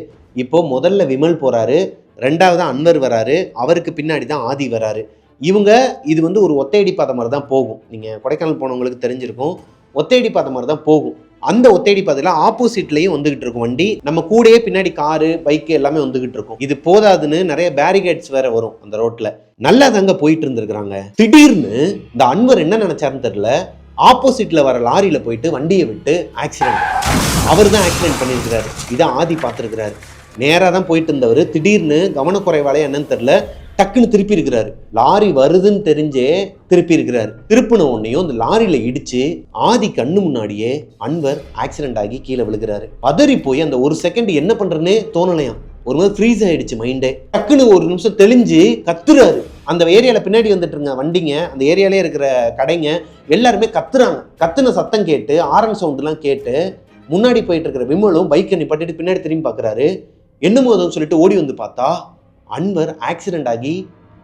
இப்போ முதல்ல விமல் போறாரு, 2வது அன்வர் வராரு, அவருக்கு பின்னாடி தான் ஆதி வராரு. இவங்க இது ஒரு ஒத்தையடி பாதை மாதிரி தான் போகும். நீங்க கொடைக்கானல் போனவங்களுக்கு தெரிஞ்சிருக்கும். ஒத்தையடி பாதை மாதிரி தான் போகும். அந்த ஒத்தையடி பாதையில ஆப்போசிட்லயும் வந்துகிட்டு இருக்கும் வண்டி. நம்ம கூடயே பின்னாடி காரு, பைக் எல்லாமே வந்துகிட்டு இருக்கும். இது போதாதுன்னு நிறைய பேரிகேட்ஸ் வேற வரும் அந்த ரோட்ல. நல்லா தாங்க போயிட்டு இருந்திருக்காங்க. திடீர்னு இந்த அன்வர் என்ன நினைச்சாருன்னு தெரியல, ஆப்போசிட்ல வர லாரியில போயிட்டு வண்டியை விட்டு ஆக்சிடென்ட். அவர் தான் ஆக்சிடென்ட் பண்ணியிருக்கிறாரு. இதை ஆதி பார்த்துருக்கிறாரு. நேராக தான் போயிட்டு இருந்தவர் திடீர்னு கவனக்குறைவாலே என்னன்னு தெரியல, டக்குன்னு திருப்பி இருக்கிறாரு. லாரி வருதுன்னு தெரிஞ்சே திருப்பி இருக்கிறாரு. திருப்பின உடனேயும் இந்த லாரியில இடிச்சு ஆதி கண்ணு முன்னாடியே அன்வர் ஆக்சிடென்ட் ஆகி கீழே விழுகிறாரு. பதறி போய் அந்த ஒரு செகண்ட் என்ன பண்றேன்னே தோணலையாம். ஒரு மாதிரி ஃப்ரீஸ் ஆயிடுச்சு மைண்டே. டக்குன்னு ஒரு நிமிஷம் தெளிஞ்சு கத்துறாரு. அந்த ஏரியால பின்னாடி வந்துட்டு இருங்க வண்டிங்க, அந்த ஏரியாலே இருக்கிற கடைங்க எல்லாருமே கத்துறாங்க. கத்துன சத்தம் கேட்டு ஆரன் சவுண்ட் எல்லாம் கேட்டு முன்னாடி போயிட்டு இருக்கிற விமலும் பைக்கை நிப்பாட்டிட்டு பின்னாடி திரும்பி பார்க்குறாரு. என்னமோ அதுன்னு சொல்லிட்டு ஓடி வந்து பார்த்தா அன்வர் ஆக்சிடென்ட் ஆகி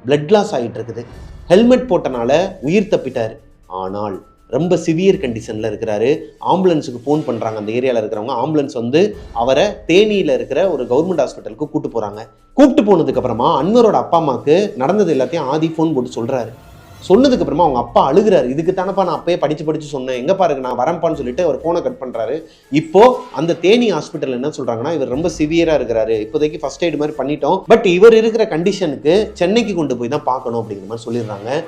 பிளட் லாஸ் ஆகிட்டு இருக்குது. ஹெல்மெட் போட்டனால உயிர் தப்பிட்டாரு. ஆனால் ரொம்ப சிவியர் கண்டிஷனில் இருக்கிறாரு. ஆம்புலன்ஸுக்கு ஃபோன் பண்ணுறாங்க. அந்த ஏரியாவில் இருக்கிறவங்க ஆம்புலன்ஸ் அவரை தேனியில் இருக்கிற ஒரு கவர்மெண்ட் ஹாஸ்பிட்டலுக்கு கூப்பிட்டு போகிறாங்க. கூப்பிட்டு போனதுக்கப்புறமா அன்வரோட அப்பா அம்மாவுக்கு நடந்தது எல்லாத்தையும் ஆதி ஃபோன் போட்டு சொல்கிறாரு. சொன்னதுக்கு அப்புறமா அவங்க அப்பா அழுகிறாரு. இதுக்கு தானப்பா நான் அப்பயே படிச்சு சொன்னேன், எங்க பாருங்க நான் வரேன்ப்பான்னு சொல்லிட்டு அவர் போனை கட் பண்றாரு. இப்போ அந்த தேனி ஹாஸ்பிட்டல் என்ன சொல்றாங்கன்னா, இவர் ரொம்ப சிவியரா இருக்கிறாரு, இப்போதைக்கு ஃபர்ஸ்ட் எய்ட் மாதிரி பண்ணிட்டோம், பட் இவர் இருக்கிற கண்டிஷனுக்கு சென்னைக்கு கொண்டு போய் தான் பார்க்கணும் அப்படிங்கிற மாதிரி சொல்லிடுறாங்க.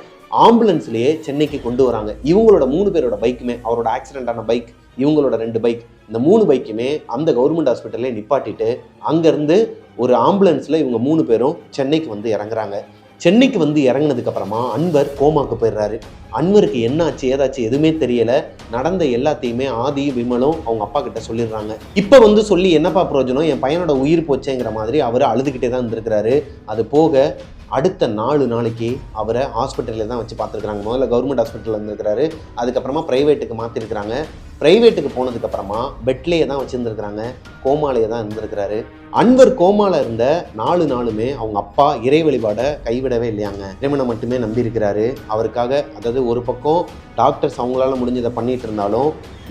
ஆம்புலன்ஸ்லயே சென்னைக்கு கொண்டு வராங்க. இவங்களோட 3 பேரோட பைக்குமே, அவரோட ஆக்சிடென்ட் ஆன பைக், இவங்களோட 2 பைக், இந்த 3 பைக்குமே அந்த கவர்மெண்ட் ஹாஸ்பிட்டல்லே நிப்பாட்டிட்டு அங்கிருந்து ஒரு ஆம்புலன்ஸ்ல இவங்க 3 பேரும் சென்னைக்கு இறங்குறாங்க. சென்னைக்கு இறங்கினதுக்கு அப்புறமா அன்வர் கோமாக்கு போயிடுறாரு. அன்வருக்கு என்னாச்சு ஏதாச்சு எதுவுமே தெரியல. நடந்த எல்லாத்தையுமே ஆதி விமலும் அவங்க அப்பா கிட்ட சொல்லிடுறாங்க. இப்ப சொல்லி என்னப்பா பிரயோஜனம், என் பையனோட உயிர் போச்சேங்கிற மாதிரி அவர் அழுதுகிட்டே தான் இருந்திருக்கிறாரு. அது போக அடுத்த 4 நாளைக்கு அவரை ஹாஸ்பிட்டலில் தான் வச்சு பார்த்துருக்குறாங்க. முதல்ல கவர்மெண்ட் ஹாஸ்பிட்டலில் இருந்திருக்கிறாரு, அதுக்கப்புறமா ப்ரைவேட்டுக்கு மாற்றிருக்கிறாங்க. ப்ரைவேட்டுக்கு போனதுக்கப்புறமா பெட்லேயே தான் வச்சுருந்துருக்குறாங்க, கோமாலேயே தான் இருந்திருக்கிறாரு. அன்வர் கோமாவில் இருந்த 4 நாளுமே அவங்க அப்பா இறை வழிபாடை கைவிடவே இல்லையாங்க. இறைவனை மட்டுமே நம்பி இருக்கிறாரு. அவருக்காக, அதாவது ஒரு பக்கம் டாக்டர்ஸ் அவங்களால முடிஞ்சதை பண்ணிட்டு இருந்தாலும்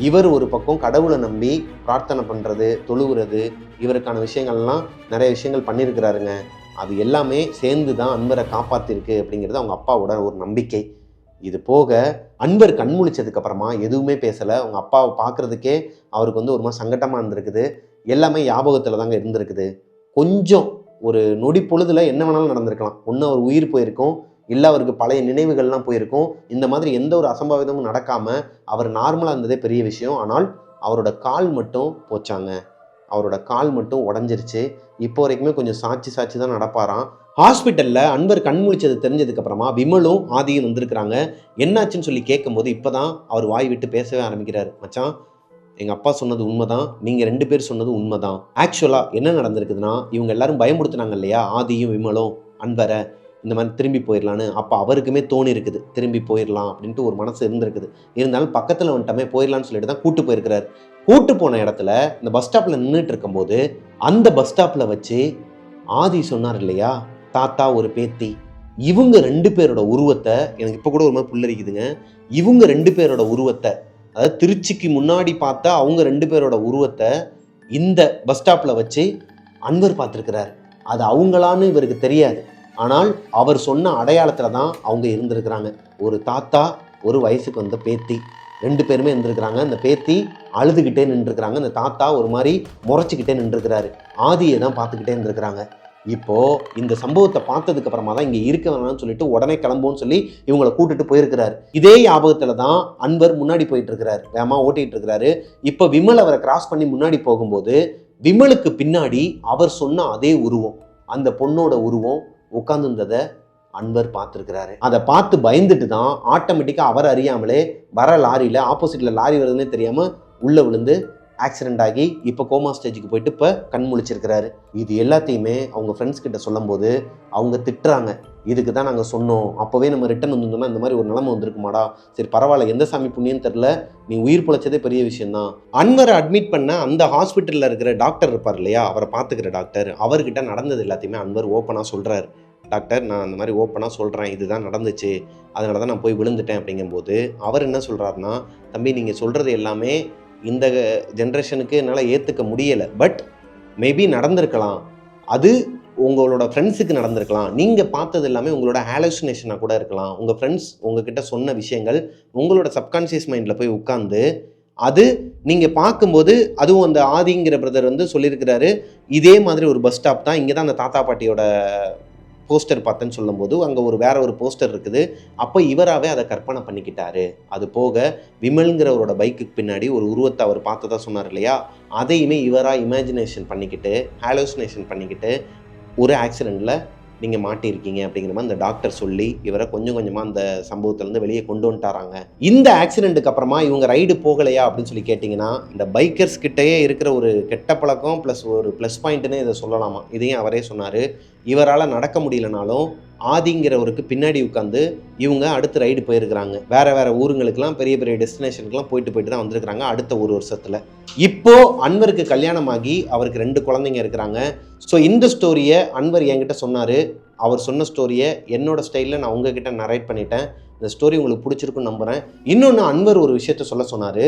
இவர் ஒரு பக்கம் கடவுளை நம்பி பிரார்த்தனை பண்ணுறது, தொழுகிறது, இவருக்கான விஷயங்கள்லாம் நிறைய விஷயங்கள் பண்ணியிருக்கிறாருங்க. அது எல்லாமே சேர்ந்து தான் அன்வரை காப்பாற்றிருக்கு அப்படிங்கிறது அவங்க அப்பாவோட ஒரு நம்பிக்கை. இது போக அன்வர் கண்முழிச்சதுக்கு அப்புறமா எதுவுமே பேசலை. அவங்க அப்பாவை பார்க்குறதுக்கே அவருக்கு ஒரு மாதிரி சங்கட்டமாக இருந்திருக்குது. எல்லாமே ஞாபகத்தில் தாங்க இருந்திருக்குது. கொஞ்சம் ஒரு நொடி பொழுதுல என்ன வேணாலும் நடந்திருக்கலாம். ஒன்று அவர் உயிர் போயிருக்கும், இல்லை அவருக்கு பழைய நினைவுகள்லாம் போயிருக்கும். இந்த மாதிரி எந்த ஒரு அசம்பாவிதமும் நடக்காமல் அவர் நார்மலாக இருந்ததே பெரிய விஷயம். ஆனால் அவரோட கால் மட்டும் போச்சாங்க. அவரோட கால் மட்டும் உடஞ்சிருச்சு. இப்போ வரைக்குமே கொஞ்சம் சாட்சி தான் நடப்பாராம். ஹாஸ்பிட்டலில் அன்வர் கண்முழிச்சது தெரிஞ்சதுக்கு அப்புறமா விமலும் ஆதியும் வந்திருக்கிறாங்க. என்னாச்சுன்னு சொல்லி கேட்கும்போது இப்போதான் அவர் வாய் விட்டு பேசவே ஆரம்பிக்கிறாரு. மச்சான், எங்கள் அப்பா சொன்னது உண்மைதான், நீங்கள் 2 பேர் சொன்னது உண்மைதான். ஆக்சுவலாக என்ன நடந்திருக்குதுன்னா, இவங்க எல்லாரும் பயமுடுத்தினாங்க இல்லையா, ஆதியும் விமலும் அன்வரை இந்த மாதிரி திரும்பி போயிடலான்னு. அப்போ அவருக்குமே தோணி இருக்குது, திரும்பி போயிடலாம் அப்படின்ட்டு ஒரு மனசு இருந்திருக்குது. இருந்தாலும் பக்கத்தில் வந்துட்டமே போயிடலான்னு சொல்லிட்டு தான் கூட்டு போயிருக்கிறாரு. கூட்டு போன இடத்துல இந்த பஸ் ஸ்டாப்பில் நின்றுட்டு இருக்கும்போது அந்த பஸ் ஸ்டாப்பில் வச்சு ஆதி சொன்னார் இல்லையா, தாத்தா ஒரு பேத்தி, இவங்க 2 பேரோட உருவத்தை, எனக்கு இப்போ கூட ஒரு மாதிரி புல்லரிக்குதுங்க, இவங்க 2 பேரோட உருவத்தை, அதாவது திருச்சிக்கு முன்னாடி பார்த்தா அவங்க 2 பேரோட உருவத்தை இந்த பஸ் ஸ்டாப்பில் வச்சு அன்வர் பார்த்துருக்கிறார். அது அவங்களான்னு இவருக்கு தெரியாது. ஆனால் அவர் சொன்ன அடையாளத்தில் தான் அவங்க இருந்திருக்கிறாங்க. ஒரு தாத்தா, ஒரு வயசுக்கு வந்த பேத்தி, 2 பேருமே இருந்திருக்கிறாங்க. அந்த பேத்தி அழுதுகிட்டே நின்றுருக்கிறாங்க. அந்த தாத்தா ஒரு மாதிரி முறைச்சிக்கிட்டே நின்றுருக்கிறாரு. ஆதியை தான் பார்த்துக்கிட்டே இருந்திருக்கிறாங்க. இப்போது இந்த சம்பவத்தை பார்த்ததுக்கு அப்புறமா தான் இங்கே இருக்க வேணாம்னு சொல்லிட்டு உடனே கிளம்புன்னு சொல்லி இவங்களை கூட்டிட்டு போயிருக்கிறாரு. இதே ஞாபகத்தில் தான் அன்வர் முன்னாடி போயிட்டு இருக்கிறாரு, வேகமாக ஓட்டிகிட்டு இருக்கிறாரு. இப்போ விமல் அவரை கிராஸ் பண்ணி முன்னாடி போகும்போது விமலுக்கு பின்னாடி அவர் சொன்ன அதே உருவம், அந்த பொண்ணோட உருவம் உட்கார்ந்துருந்ததை அன்வர் பார்த்துருக்கிறாரு. அதை பார்த்து பயந்துட்டு தான் ஆட்டோமேட்டிக்காக அவர் அறியாமலே வர லாரியில், ஆப்போசிட்டில் லாரி வருதுன்னே தெரியாமல் உள்ளே விழுந்து ஆக்சிடென்ட் ஆகி இப்போ கோமா ஸ்டேஜுக்கு போயிட்டு இப்போ கண் முழிச்சிருக்கிறாரு. இது எல்லாத்தையுமே அவங்க ஃப்ரெண்ட்ஸ் கிட்ட சொல்லும் போது அவங்க திட்டுறாங்க. இதுக்கு தான் நாங்கள் சொன்னோம், அப்போவே நம்ம ரிட்டன் வந்துருந்தோம்னா இந்த மாதிரி ஒரு நிலைமை வந்திருக்குமாடா, சரி பரவாயில்ல, எந்த சாமி புண்ணியம் தெரில, நீ உயிர் பிழைச்சதே பெரிய விஷயம்தான். அன்வரை அட்மிட் பண்ண அந்த ஹாஸ்பிட்டலில் இருக்கிற டாக்டர் இருப்பார் இல்லையா, அவரை பார்த்துக்கிற டாக்டர், அவர்கிட்ட நடந்தது எல்லாத்தையுமே அன்வர் ஓப்பனாக சொல்கிறார். டாக்டர், நான் அந்த மாதிரி ஓப்பனாக சொல்கிறேன், இதுதான் நடந்துச்சு, அதனால தான் நான் போய் விழுந்துட்டேன் அப்படிங்கும்போது அவர் என்ன சொல்கிறாருன்னா, தம்பி நீங்கள் சொல்கிறது எல்லாமே இந்த ஜென்ரேஷனுக்கு என்னால் ஏற்றுக்க முடியலை, பட் மேபி நடந்திருக்கலாம், அது உங்களோட ஃப்ரெண்ட்ஸுக்கு நடந்திருக்கலாம், நீங்கள் பார்த்தது எல்லாமே உங்களோட ஹாலுசினேஷனாக கூட இருக்கலாம், உங்கள் ஃப்ரெண்ட்ஸ் உங்ககிட்ட சொன்ன விஷயங்கள் உங்களோட சப்கான்ஷியஸ் மைண்டில் போய் உட்காந்து அது நீங்கள் பார்க்கும்போது, அதுவும் அந்த ஆதிங்கிற பிரதர் வந்து சொல்லியிருக்கிறாரு, இதே மாதிரி ஒரு பஸ் ஸ்டாப் தான், இங்கே தான் அந்த தாத்தா பாட்டியோட போஸ்டர் பார்த்தேன்னு சொல்லும்போது அங்கே வேற ஒரு போஸ்டர் இருக்குது, அப்போ இவராகவே அதை கற்பனை பண்ணிக்கிட்டாரு. அது போக விமல்ங்கிறவரோட பைக்குக்கு பின்னாடி ஒரு உருவத்தை அவர் பார்த்ததா சொன்னார் இல்லையா, அதையுமே இவராக இமேஜினேஷன் பண்ணிக்கிட்டு ஹாலுசினேஷன் பண்ணிக்கிட்டு ஒரு ஆக்சிடெண்ட்டில் நீங்கள் மாட்டியிருக்கீங்க அப்படிங்கிற மாதிரி அந்த டாக்டர் சொல்லி இவரை கொஞ்சம் கொஞ்சமாக அந்த சம்பவத்திலேருந்து வெளியே கொண்டு வந்துட்டாராங்க. இந்த ஆக்சிடெண்ட்டுக்கு அப்புறமா இவங்க ரைடு போகலையா அப்படின்னு சொல்லி கேட்டிங்கன்னா, இந்த பைக்கர்ஸ் கிட்டேயே இருக்கிற ஒரு கெட்ட பழக்கம் ப்ளஸ் ஒரு ப்ளஸ் பாயிண்ட்டுன்னு இதை சொல்லலாமா. இதையும் அவரே சொன்னார், இவரால் நடக்க முடியலனாலும் ஆதிங்கிறவருக்கு பின்னாடி உட்காந்து இவங்க அடுத்து ரைடு போயிருக்கிறாங்க. வேறு வேறு ஊருங்களுக்கெல்லாம் பெரிய பெரிய டெஸ்டினேஷனுக்குலாம் போயிட்டு தான் வந்திருக்கிறாங்க அடுத்த ஒரு வருஷத்தில். இப்போது அன்வருக்கு கல்யாணமாகி அவருக்கு 2 குழந்தைங்க இருக்கிறாங்க. ஸோ இந்த ஸ்டோரியை அன்வர் என்கிட்ட சொன்னார். அவர் சொன்ன ஸ்டோரியை என்னோட ஸ்டைலில் நான் உங்ககிட்ட நரேட் பண்ணிட்டேன். இந்த ஸ்டோரி உங்களுக்கு பிடிச்சிருக்குன்னு நம்புகிறேன். இன்னொன்று அன்வர் ஒரு விஷயத்த சொல்ல சொன்னார்,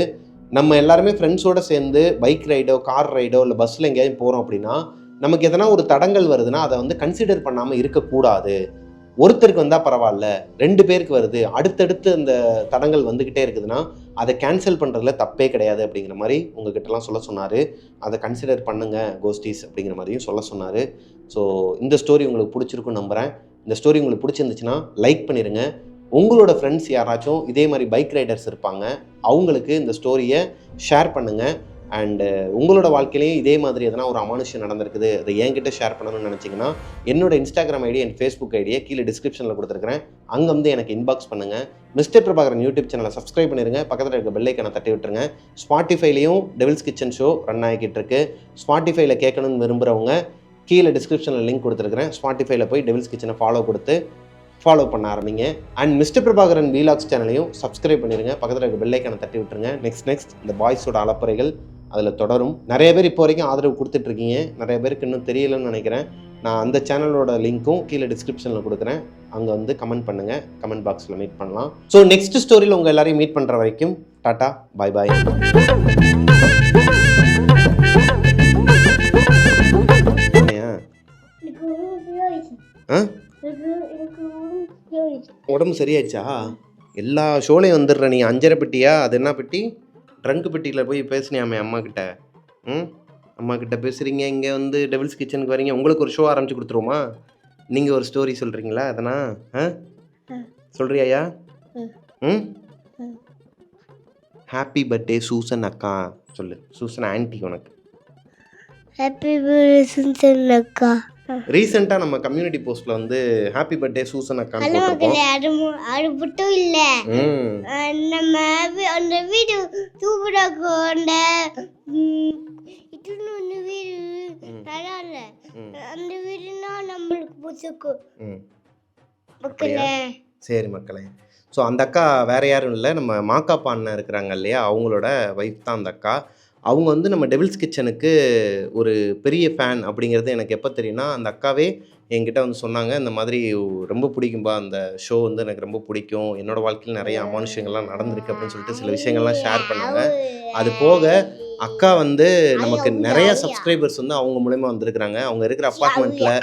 நம்ம எல்லாருமே ஃப்ரெண்ட்ஸோடு சேர்ந்து பைக் ரைடோ கார் ரைடோ இல்லை பஸ்ஸில் எங்கேயாவது போகிறோம் அப்படின்னா நமக்கு எதனா ஒரு தடங்கள் வருதுன்னா அதை வந்து கன்சிடர் பண்ணாமல் இருக்கக்கூடாது. ஒருத்தருக்கு வந்தால் பரவாயில்ல, 2 பேருக்கு வருது, அடுத்தடுத்து அந்த தடங்கள் வந்துக்கிட்டே இருக்குதுன்னா அதை கேன்சல் பண்ணுறதுல தப்பே கிடையாது அப்படிங்கிற மாதிரி உங்ககிட்டலாம் சொல்ல சொன்னார். அதை கன்சிடர் பண்ணுங்கள் கோஸ்டீஸ் அப்படிங்கிற மாதிரியும் சொல்ல சொன்னார். ஸோ இந்த ஸ்டோரி உங்களுக்கு பிடிச்சிருக்குன்னு நம்புகிறேன். இந்த ஸ்டோரி உங்களுக்கு பிடிச்சிருந்துச்சுன்னா லைக் பண்ணிடுங்க. உங்களோட ஃப்ரெண்ட்ஸ் யாராச்சும் இதே மாதிரி பைக் ரைடர்ஸ் இருப்பாங்க, அவங்களுக்கு இந்த ஸ்டோரியை ஷேர் பண்ணுங்கள். அண்டு உங்களோட வாழ்க்கையிலையும் இதே மாதிரி எதனா ஒரு அமானுஷம் நடந்திருக்குது, அதை என்கிட்ட ஷேர் பண்ணணும்னு நினச்சிங்கன்னா என்னோட இன்ஸ்டாகிராம் ஐடி அண்ட் ஃபேஸ்புக் ஐடியை கீழே டிஸ்கிரிப்ஷனில் கொடுத்துருக்கிறேன், அங்கே வந்து எனக்கு இன்பாக்ஸ் பண்ணுங்கள். மிஸ்டர் பிரபாகரன் யூடியூப் சேனலை சப்ஸ்கிரைப் பண்ணிடுங்க, பக்கத்தில் இருக்க பெல் ஐக்கானை தட்டி விட்டுருங்க. ஸ்பாட்டிஃபைலையும் டெவில்ஸ் கிச்சன் ஷோ ரன் ஆகிக்கிட்டு இருக்கு. ஸ்பாட்டிஃபைல கேட்கணும்னு விரும்புகிறவங்க கீழே டிஸ்கிரிப்ஷனில் லிங்க் கொடுத்துருக்கிறேன், ஸ்பாட்டிஃபைல போய் டெவில்ஸ் கிச்சனை ஃபாலோ பண்ண ஆரம்பிங்க. அண்ட் மிஸ்டர் பிரபாகரன் வீலாக்ஸ் சேனலையும் சப்ஸ்கிரைப் பண்ணிடுங்க, பக்கத்தில் இருக்க பெல் ஐக்கானை தட்டி விட்டுருங்க. நெக்ஸ்ட் இந்த பாய்ஸோட அலப்பறைகள் அதில் தொடரும். நிறைய பேர் இப்போ வரைக்கும் ஆதரவு கொடுத்துட்ருக்கீங்க, நிறைய பேருக்கு இன்னும் தெரியலன்னு நினைக்கிறேன். நான் அந்த சேனலோட லிங்க்கும் கீழே டிஸ்கிரிப்ஷனில் கொடுக்குறேன், அங்கே வந்து கமெண்ட் பண்ணுங்கள், கமெண்ட் பாக்ஸில் மீட் பண்ணலாம். ஸோ நெக்ஸ்ட் ஸ்டோரியில் உங்கள் எல்லாரையும் மீட் பண்ணுற வரைக்கும் டாட்டா பாய் பாய். உடம்பு சரியாயிடுச்சா? எல்லா ஷோலையும் வந்துடுற நீ 5.5 பெட்டியா? அது என்ன பெட்டி? ட்ரங்க் பெட்டியில் போய் பேசுனியாமே அம்மா கிட்ட. அம்மா கிட்ட பேசுகிறீங்க, இங்கே வந்து டெவில்ஸ் கிச்சனுக்கு வரீங்க, உங்களுக்கு ஒரு ஷோ ஆரம்பிச்சு கொடுத்துருவோமா? நீங்கள் ஒரு ஸ்டோரி சொல்கிறீங்களா? அதனா சொல்கிறியா? ஹாப்பி பர்த்டே சூசன் அக்கா சொல்லு. சூசன் ஆன்ட்டி உனக்கு ஹாப்பி பர்த்டே சூசன் அக்கா. ரீசெண்டாக நம்ம கம்யூனிட்டி போஸ்ட்டில் வந்து ஹாப்பி பர்த்டே சூசன் அக்கான்னு போட்டிருக்கோம். அது மட்டும் இல்லை, நம்ம அந்த வீடு சூப்பராக அந்த வீடு நல்லா இல்லை, அந்த வீடுனா நம்மளுக்கு பிடிச்சிருக்கும் மக்களே. சரி மக்களே, ஸோ அந்த அக்கா வேறு யாரும் இல்லை, நம்ம மாக்காப்பா அண்ணன் இருக்கிறாங்க இல்லையா, அவங்களோட ஒய்ஃப் தான் அந்த அக்கா. அவங்க வந்து நம்ம டெவில்ஸ் கிச்சனுக்கு ஒரு பெரிய ஃபேன் அப்படிங்கிறது எனக்கு எப்போ தெரியும்னா, அந்த அக்காவே என்கிட்ட வந்து சொன்னாங்க, இந்த மாதிரி ரொம்ப பிடிக்கும்பா, அந்த ஷோ வந்து எனக்கு ரொம்ப பிடிக்கும், என்னோடய வாழ்க்கையில் நிறைய அமானுஷங்கள்லாம் நடந்திருக்கு அப்படின்னு சொல்லிட்டு சில விஷயங்கள்லாம் ஷேர் பண்ணாங்க. அது போக அக்கா வந்து நமக்கு நிறைய சப்ஸ்கிரைபர்ஸ் வந்து அவங்க மூலமா வந்திருக்கிறாங்க. அவங்க இருக்கிற அப்பார்ட்மெண்ட்டில்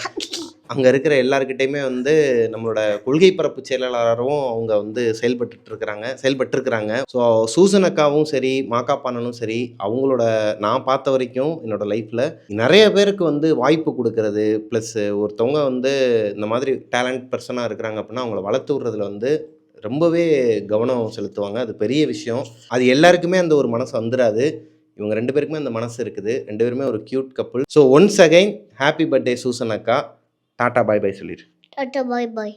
அங்கே இருக்கிற எல்லாருக்கிட்டையுமே வந்து நம்மளோட கொள்கை பரப்பு செயலாளரும் அவங்க வந்து செயல்பட்டுருக்கிறாங்க. ஸோ சூசன் அக்காவும் சரி, மாக்காப்பானனும் சரி, அவங்களோட நான் பார்த்த வரைக்கும் என்னோடய லைஃப்பில் நிறைய பேருக்கு வந்து வாய்ப்பு கொடுக்கறது, ப்ளஸ் ஒருத்தவங்க வந்து இந்த மாதிரி டேலண்ட் பர்சனாக இருக்கிறாங்க அப்படின்னா அவங்கள வளர்த்து விடுறதுல வந்து ரொம்பவே கவனம் செலுத்துவாங்க. அது பெரிய விஷயம். அது எல்லாருக்குமே அந்த ஒரு மனசு வந்துடாது. இவங்க 2 பேருக்குமே அந்த மனசு இருக்குது. 2 பேருமே ஒரு cute couple. So once again happy birthday Susan அக்கா. டாட்டா பாய் பாய் சொல்லிடு. டாட்டா பாய் பாய்.